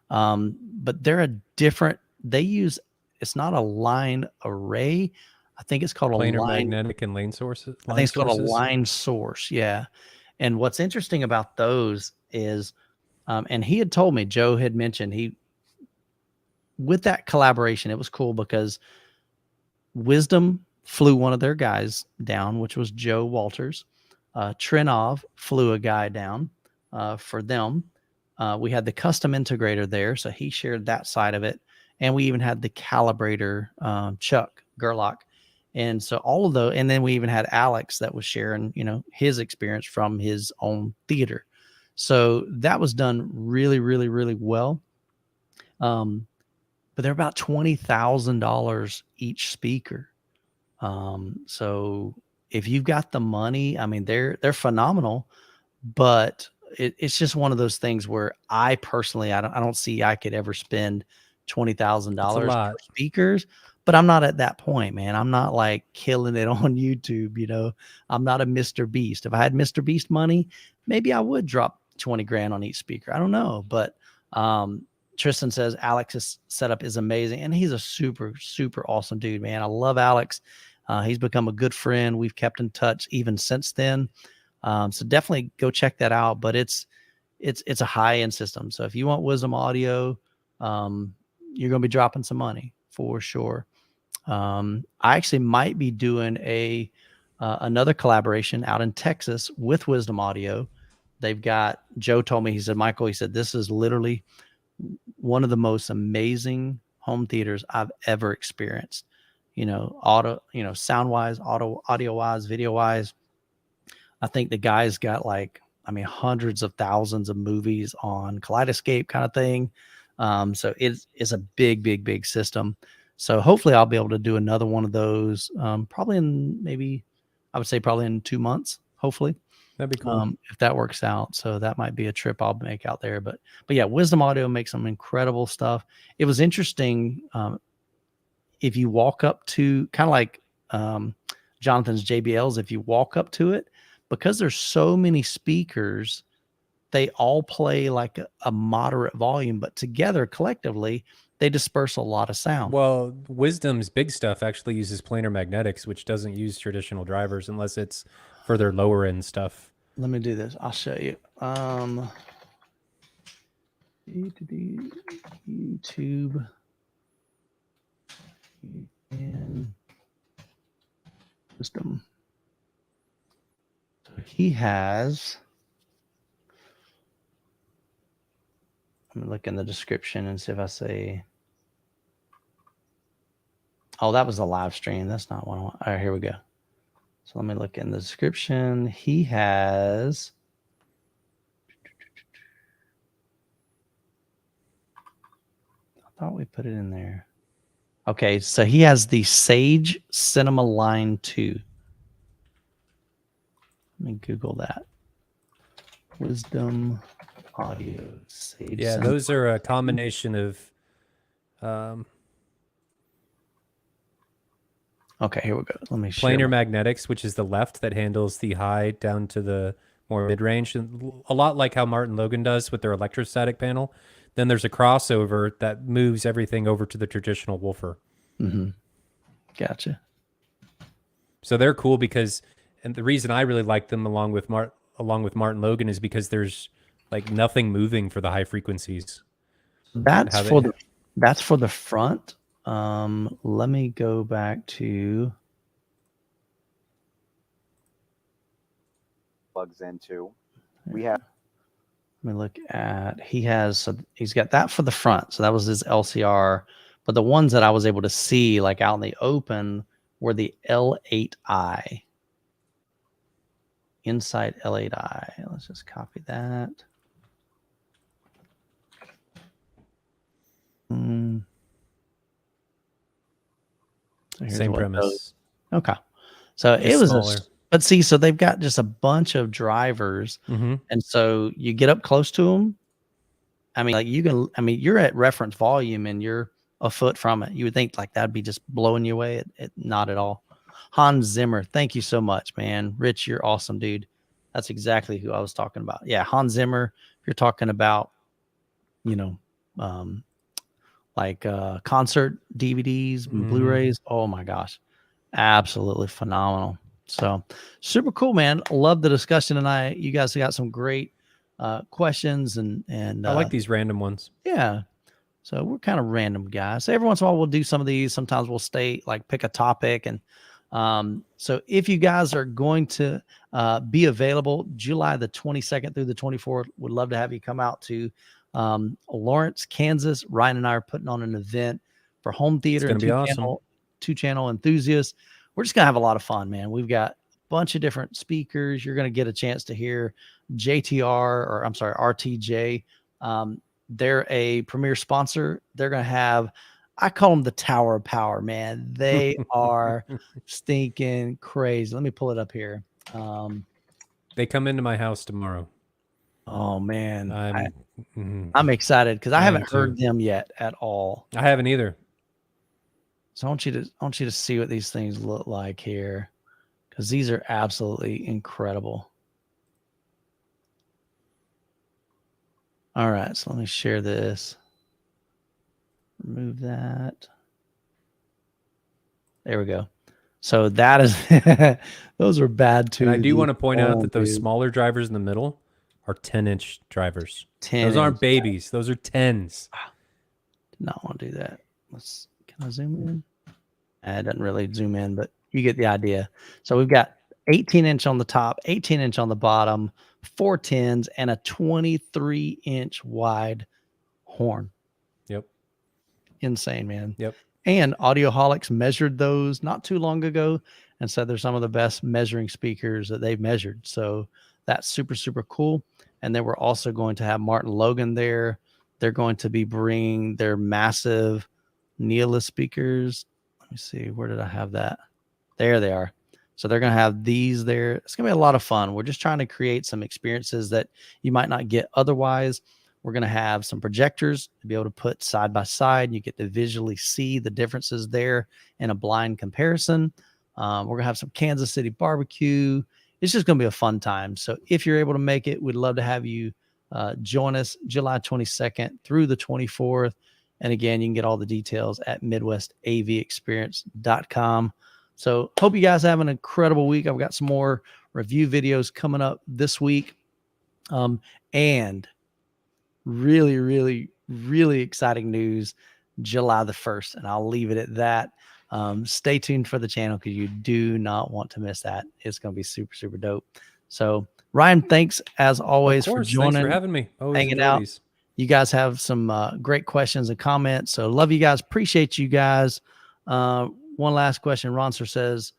But they're a different, they use, it's not a line array. I think it's called a Planar line. magnetic and line sources. I think it's called a line source. Yeah. And what's interesting about those is, and he had told me, Joe had mentioned with that collaboration, it was cool because Wisdom flew one of their guys down, which was Joe Walters. Trinov flew a guy down for them. We had the custom integrator there, so he shared that side of it. And we even had the calibrator, Chuck Gerlach. And so all of those, and then we even had Alex that was sharing, his experience from his own theater. So that was done really, really, really well. But they're about $20,000 each speaker. So if you've got the money, I mean, they're phenomenal, but it's just one of those things where I personally, I don't see I could ever spend $20,000 for speakers, but I'm not at that point, man. I'm not like killing it on YouTube. I'm not a Mr. Beast. If I had Mr. Beast money, maybe I would drop 20 grand on each speaker. I don't know, but, Tristan says Alex's setup is amazing, and he's a super, super awesome dude, man. I love Alex. He's become a good friend. We've kept in touch even since then. So definitely go check that out. But it's a high-end system. So if you want Wisdom Audio, you're going to be dropping some money for sure. I actually might be doing another collaboration out in Texas with Wisdom Audio. They've got, Joe told me, he said, Michael, he said, this is literally one of the most amazing home theaters I've ever experienced. Sound wise, audio wise, video wise. I think the guy's got hundreds of thousands of movies on Kaleidoscape kind of thing. So it's a big, big, big system. So hopefully I'll be able to do another one of those, probably in 2 months, hopefully. That'd be cool. If that works out. So that might be a trip I'll make out there. But yeah, Wisdom Audio makes some incredible stuff. It was interesting. If you walk up to kind of like Jonathan's JBLs, if you walk up to it, because there's so many speakers, they all play like a moderate volume, but together collectively, they disperse a lot of sound. Well, Wisdom's big stuff actually uses planar magnetics, which doesn't use traditional drivers unless it's for their lower end stuff. Let me do this. I'll show you. YouTube and Wisdom. So he has. Let me look in the description and see if I say. Oh, that was a live stream. That's not one I want. All right, here we go. So let me look in the description. He has. I thought we put it in there. Okay, so he has the Sage Cinema Line 2. Let me Google that. Wisdom Audio Sage. Yeah, Cinema. those are a combination of. Okay, here we go. Let me share Planar magnetics, which is the left that handles the high down to the more mid-range, a lot like how Martin Logan does with their electrostatic panel. Then there's a crossover that moves everything over to the traditional woofer. Mm-hmm. Gotcha. So they're cool because, and the reason I really like them along with Martin Logan is because there's like nothing moving for the high frequencies. That's for the front. Let me go back to plugs into. We have. Let me look at. He's got that for the front. So that was his LCR. But the ones that I was able to see, like out in the open, were the L8i. Inside L8i. Let's just copy that. So Same premise. Okay. So Just it was smaller. But see, so they've got just a bunch of drivers, Mm-hmm. and so you get up close to them. I mean, like you can. I mean, you're at reference volume, and you're a foot from it. You would think like that'd be just blowing you away. Not at all. Hans Zimmer, thank you so much, man. Rich, you're awesome, dude. That's exactly who I was talking about. Yeah, Hans Zimmer. If you're talking about, you know, like concert DVDs and Mhm. Blu-rays. Oh my gosh, absolutely phenomenal. So super cool, man. Love the discussion tonight. You guys got some great questions and I like these random ones. yeah. So we're kind of random guys. So every once in a while we'll do some of these. Sometimes we'll stay like pick a topic. And so if you guys are going to be available July the 22nd through the 24th, would love to have you come out to Lawrence, Kansas. Ryan and I are putting on an event for home theater and gonna be awesome. two channel enthusiasts. We're just gonna have a lot of fun, man. We've got a bunch of different speakers. You're gonna get a chance to hear RTJ. They're a premier sponsor. They're going to have, I call them the Tower of Power, man. They are stinking crazy. Let me pull it up here. They come into my house tomorrow. Oh, man. I'm I'm excited because I I am haven't heard too. them yet at all. I haven't either. So I want you to see what these things look like here because these are absolutely incredible. All right, so let me share this. Remove that. There we go. So that is, those are bad too. And I do want to point out that those smaller drivers in the middle are 10-inch drivers. 10. Those aren't babies. Those are 10s. Did not want to do that. Can I zoom in? It doesn't really zoom in, but you get the idea. So we've got 18-inch on the top, 18-inch on the bottom, 4 10s, and a 23-inch wide horn. Yep. Insane, man. Yep. And Audioholics measured those not too long ago and said they're some of the best measuring speakers that they've measured. So that's super, super cool. And then we're also going to have Martin Logan there. They're going to be bringing their massive Neolis speakers. Let me see. Where did I have that? There they are. So they're going to have these there. It's going to be a lot of fun. We're just trying to create some experiences that you might not get otherwise. We're going to have some projectors to be able to put side by side. You get to visually see the differences there in a blind comparison. We're going to have some Kansas City barbecue. It's just going to be a fun time. So if you're able to make it, we'd love to have you join us July 22nd through the 24th. And again, you can get all the details at MidwestAVExperience.com. So hope you guys have an incredible week. I've got some more review videos coming up this week. And really, really, really exciting news, July the 1st. And I'll leave it at that. Stay tuned for the channel because you do not want to miss that. It's going to be super, super dope. So Ryan, thanks as always for joining. Thanks for having me. Always hanging out. These. You guys have some great questions and comments. So love you guys. Appreciate you guys. One last question. Ronser says,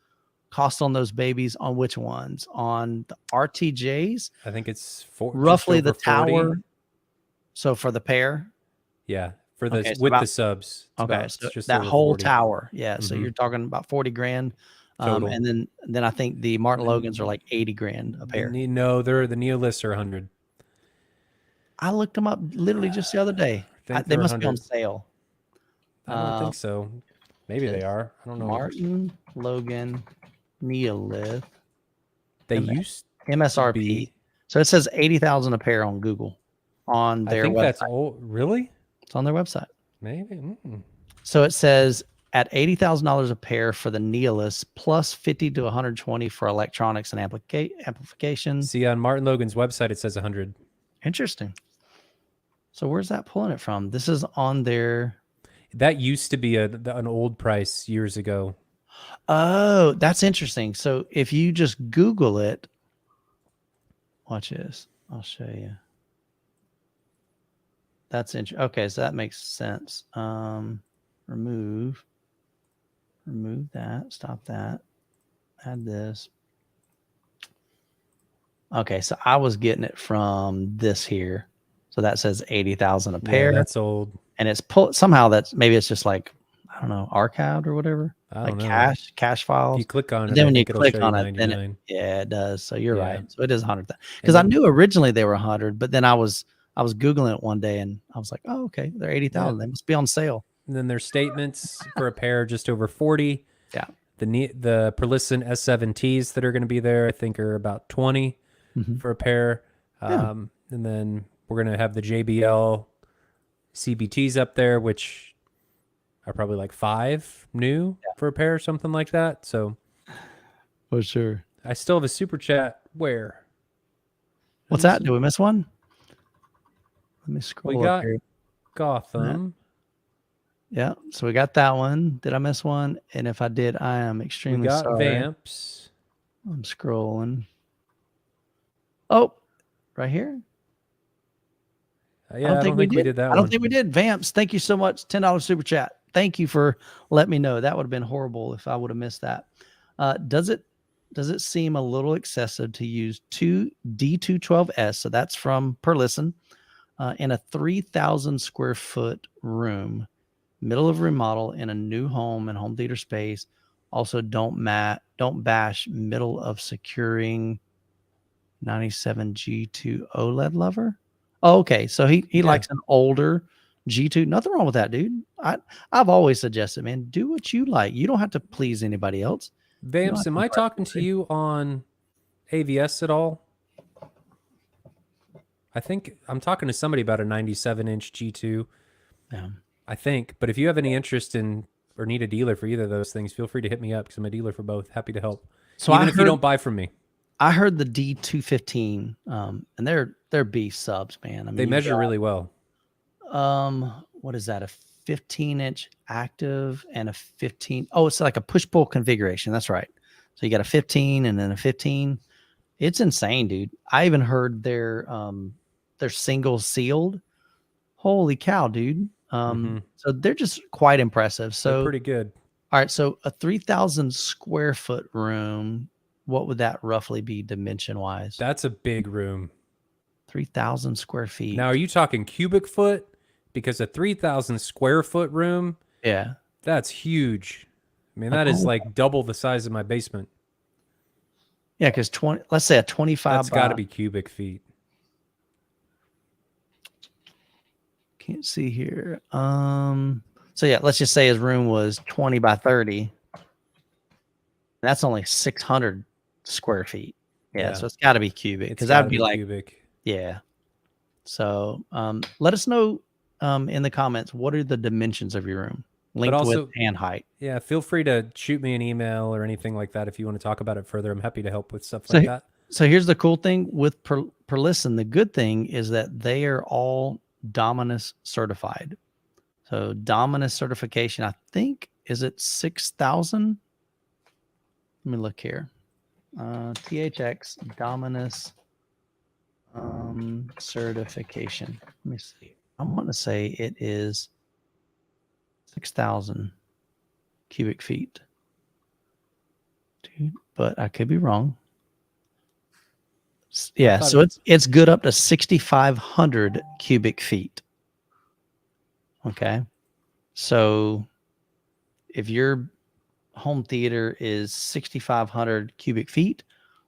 cost on those babies on which ones? On the RTJs? I think it's roughly the 40. tower. So for the pair? Yeah. For the Okay, so with about, the subs. Okay. So just that whole 40. tower. Yeah. So Mhm. you're talking about 40 grand. And then I think the Martin Logans are like 80 grand a pair. No, the Neolis are 100. I looked them up literally just the other day. They must be on sale. I don't think so. Maybe they are. I don't know. Martin Logan Neolith. They used MSRP. be. So it says 80,000 a pair on Google on their I think website. that's old. Really? It's on their website. Maybe. So it says at $80,000 a pair for the Neolis plus 50 to 120 for electronics and amplification. See, on Martin Logan's website, it says 100. Interesting. So where's that pulling it from? This is on their... That used to be an old price years ago. Oh, that's interesting. So if you just Google it, watch this. I'll show you. That's interesting. Okay, so that makes sense. Remove that. Stop that. Add this. Okay, so I was getting it from this here. So that says 80,000 a pair. Yeah, that's old. And it's somehow maybe it's just like, I I don't know, archived or whatever, I like don't know. cache If files. you click on And it, then I when you think it'll click show you on it, then 99. yeah, it does. So you're Yeah. right. So it is 100,000. Because I then- knew originally they were 100, but then I was Googling it one day and I was like, oh, okay, they're 80,000. They must be on sale. And then their statements for a pair just over 40. Yeah. The Perlisson S7Ts that are going to be there, I think, are about 20 for a pair. Yeah. And then we're going to have the JBL CBTs up there, which are probably like 5 new for a pair, something like that. So For sure. I still have a super chat. Where? What's that? Did we miss one? Let me scroll We up got here. Gotham. Yeah. So we got that one. Did I miss one? And if I did, I am We extremely got sorry. Vamps. I'm scrolling. Oh, right here. Yeah, I don't think we did that I one. don't think we did. Vamps, thank you so much. $10 super chat. Thank you for letting me know. That would have been horrible if I would have missed that. Does it seem a little excessive to use two D212S? So that's from Perlisson in a 3,000 square foot room, middle of remodel in a new home and home theater space. Also, don't bash middle of securing 97 G2 OLED lover. Oh, okay, so he likes an older G2. Nothing wrong with that, dude. I've always suggested, man, do what you like. You don't have to please anybody else. Vamps, am I talking to you on AVS at all? I think I'm talking to somebody about a 97-inch G2. Yeah. I think. But if you have any interest in or need a dealer for either of those things, feel free to hit me up because I'm a dealer for both. Happy to help. So even if you don't buy from me. I heard the D215, and they're beast subs, man. I mean, They measure really well. What is that? A 15-inch active and a 15. Oh, it's like a push-pull configuration. That's right. So you got a 15 and then a 15. It's insane, dude. I even heard they're single sealed. Holy cow, dude. So they're just quite impressive. So they're pretty good. All right. So a 3,000 square foot room, what would that roughly be dimension wise? That's a big room. 3,000 square feet. Now, are you talking cubic foot? Because a 3,000 square foot room, yeah, that's huge. I mean, that is like double the size of my basement. Yeah, because let's say a 25. That's got to be cubic feet. Can't see here. So yeah, let's just say his room was 20 by 30. That's only 600 square feet. Yeah, so it's got to be cubic because that would be like cubic. Yeah. So let us know in the comments, what are the dimensions of your room, length, width, and height. Yeah, feel free to shoot me an email or anything like that if you want to talk about it further. I'm happy to help with stuff like that. So here's the cool thing with Perlisson. The good thing is that they are all Dominus certified. So Dominus certification, I think, is it 6,000? Let me look here. THX Dominus certification. Let me see. I want to say it is 6,000 cubic feet. Dude, but I could be wrong. Yeah, so it's good up to 6,500 cubic feet. Okay. So if your home theater is 6,500 cubic feet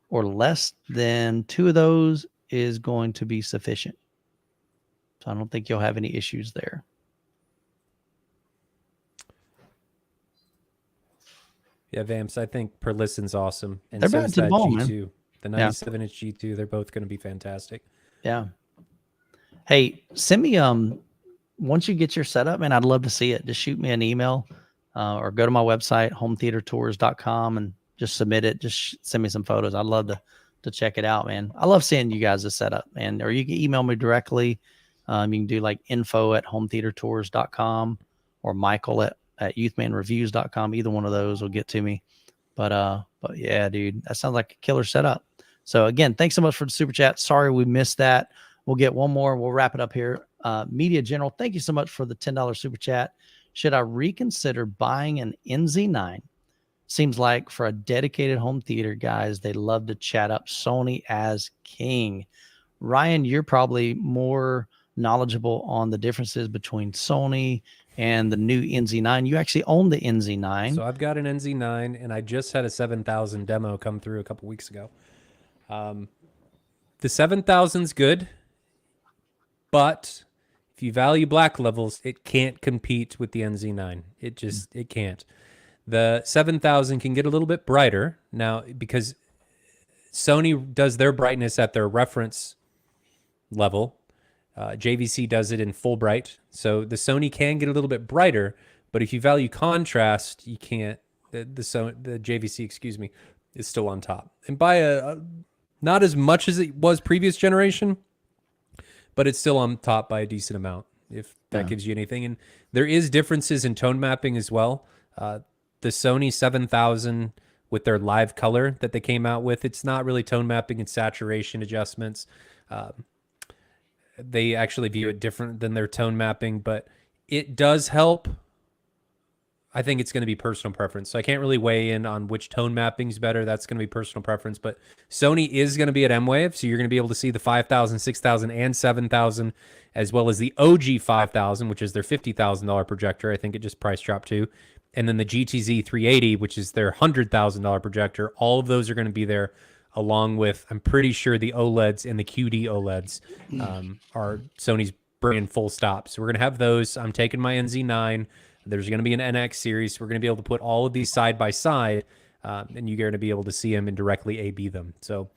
or less, then 2 of those is going to be sufficient. So I don't think you'll have any issues there. Yeah, Vamps, I think Perlisson's awesome. And they're so back is to the that ball, G2. man. The 97-inch G2, they're both going to be fantastic. Yeah. Hey, send me once you get your setup, man, I'd love to see it. Just shoot me an email or go to my website, hometheatertours.com, and just submit it. Just send me some photos. I'd love to check it out, man. I love seeing you guys' setup, man. Or you can email me directly. You can do like info@hometheatertours.com or Michael at youthmanreviews.com. Either one of those will get to me. But yeah, dude, that sounds like a killer setup. So again, thanks so much for the super chat. Sorry we missed that. We'll get one more. We'll wrap it up here. Media General, thank you so much for the $10 super chat. Should I reconsider buying an NZ9? Seems like for a dedicated home theater guys, they love to chat up Sony as king. Ryan, you're probably more knowledgeable on the differences between Sony and the new NZ9. You actually own the NZ9. So I've got an NZ9, and I just had a 7000 demo come through a couple weeks ago. The 7000's good, but if you value black levels, it can't compete with the NZ9. It can't. The 7000 can get a little bit brighter now because Sony does their brightness at their reference level. JVC does it in full bright. So the Sony can get a little bit brighter, but if you value contrast, you can't. The JVC, excuse me, is still on top. And by not as much as it was previous generation, but it's still on top by a decent amount, if that gives you anything. And there is differences in tone mapping as well. The Sony 7000 with their live color that they came out with, it's not really tone mapping and saturation adjustments. They actually view it different than their tone mapping, but it does help. I think it's going to be personal preference. So I can't really weigh in on which tone mapping is better. That's going to be personal preference, but Sony is going to be at M-Wave. So you're going to be able to see the 5000, 6000, and 7000, as well as the OG 5000, which is their $50,000 projector. I think it just price dropped too. And then the GTZ 380, which is their $100,000 projector. All of those are going to be there, along with, I'm pretty sure, the OLEDs and the QD OLEDs are Sony's brand full stop. So we're going to have those. I'm taking my NZ9. There's going to be an NX series. We're going to be able to put all of these side by side, and you're going to be able to see them and directly A/B them. So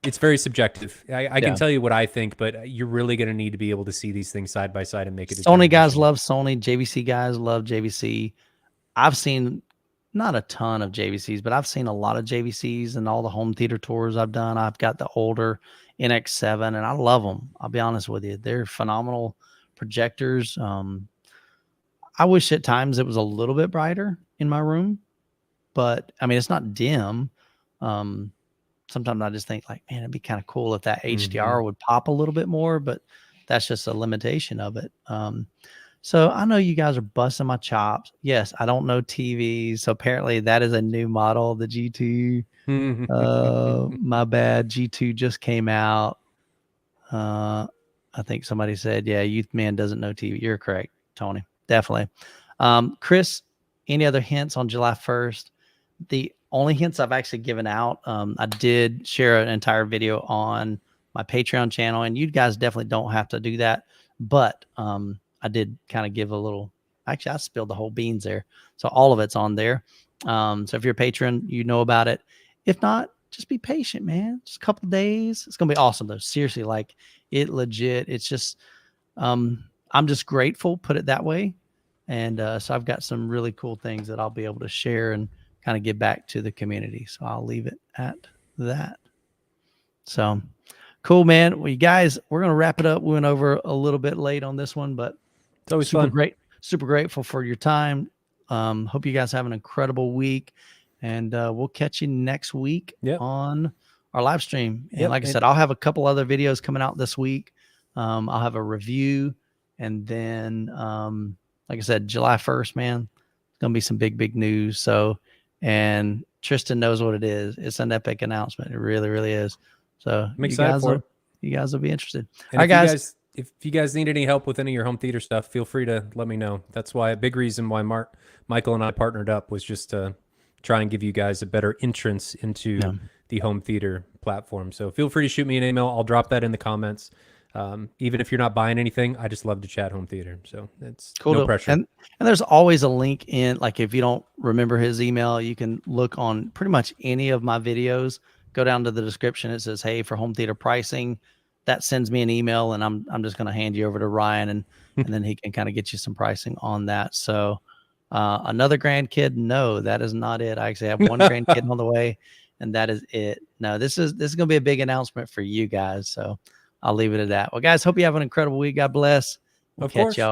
it's very subjective. I can tell you what I think, but you're really going to need to be able to see these things side by side and make it. Sony guys love Sony. JVC guys love JVC. I've seen not a ton of JVCs, but I've seen a lot of JVCs and all the home theater tours I've done. I've got the older NX7, and I love them. I'll be honest with you. They're phenomenal projectors. I wish at times it was a little bit brighter in my room, but I mean, it's not dim. Sometimes I just think like, man, it'd be kind of cool if that HDR would pop a little bit more, but that's just a limitation of it. So I know you guys are busting my chops. Yes, I don't know TVs. So apparently that is a new model, the G2. My bad. G2 just came out. I think somebody said, yeah, Youth Man doesn't know TV. You're correct, Tony. Definitely. Chris, any other hints on July 1st? The only hints I've actually given out, I did share an entire video on my Patreon channel, and you guys definitely don't have to do that. But I did kind of give a little, actually, I spilled the whole beans there. So all of it's on there. So if you're a patron, you know about it. If not, just be patient, man. Just a couple of days. It's going to be awesome, though. Seriously, like it legit. It's just, I'm just grateful, put it that way. And so I've got some really cool things that I'll be able to share and kind of give back to the community. So I'll leave it at that. So cool, man. Well, you guys, we're going to wrap it up. We went over a little bit late on this one, but it's always super fun. Great. Super grateful for your time. Hope you guys have an incredible week, and we'll catch you next week on our live stream. And like I said, I'll have a couple other videos coming out this week. I'll have a review, and then, like I said, July 1st, man, it's going to be some big news. So, and Tristan knows what it is. It's an epic announcement. It really, really is. So I'm excited for it. You guys will be interested. And all right, guys. If you guys need any help with any of your home theater stuff, feel free to let me know. That's why a big reason why Michael and I partnered up was just to try and give you guys a better entrance into the home theater platform. So feel free to shoot me an email. I'll drop that in the comments. Even if you're not buying anything, I just love to chat home theater. So it's cool. No pressure. And there's always a link in, like, if you don't remember his email, you can look on pretty much any of my videos, go down to the description. It says, hey, for home theater pricing, that sends me an email, and I'm just going to hand you over to Ryan, and then he can kind of get you some pricing on that. So another grandkid? No, that is not it. I actually have one grandkid on the way, and that is it. No, this is going to be a big announcement for you guys. So I'll leave it at that. Well, guys, hope you have an incredible week. God bless. We'll catch y'all.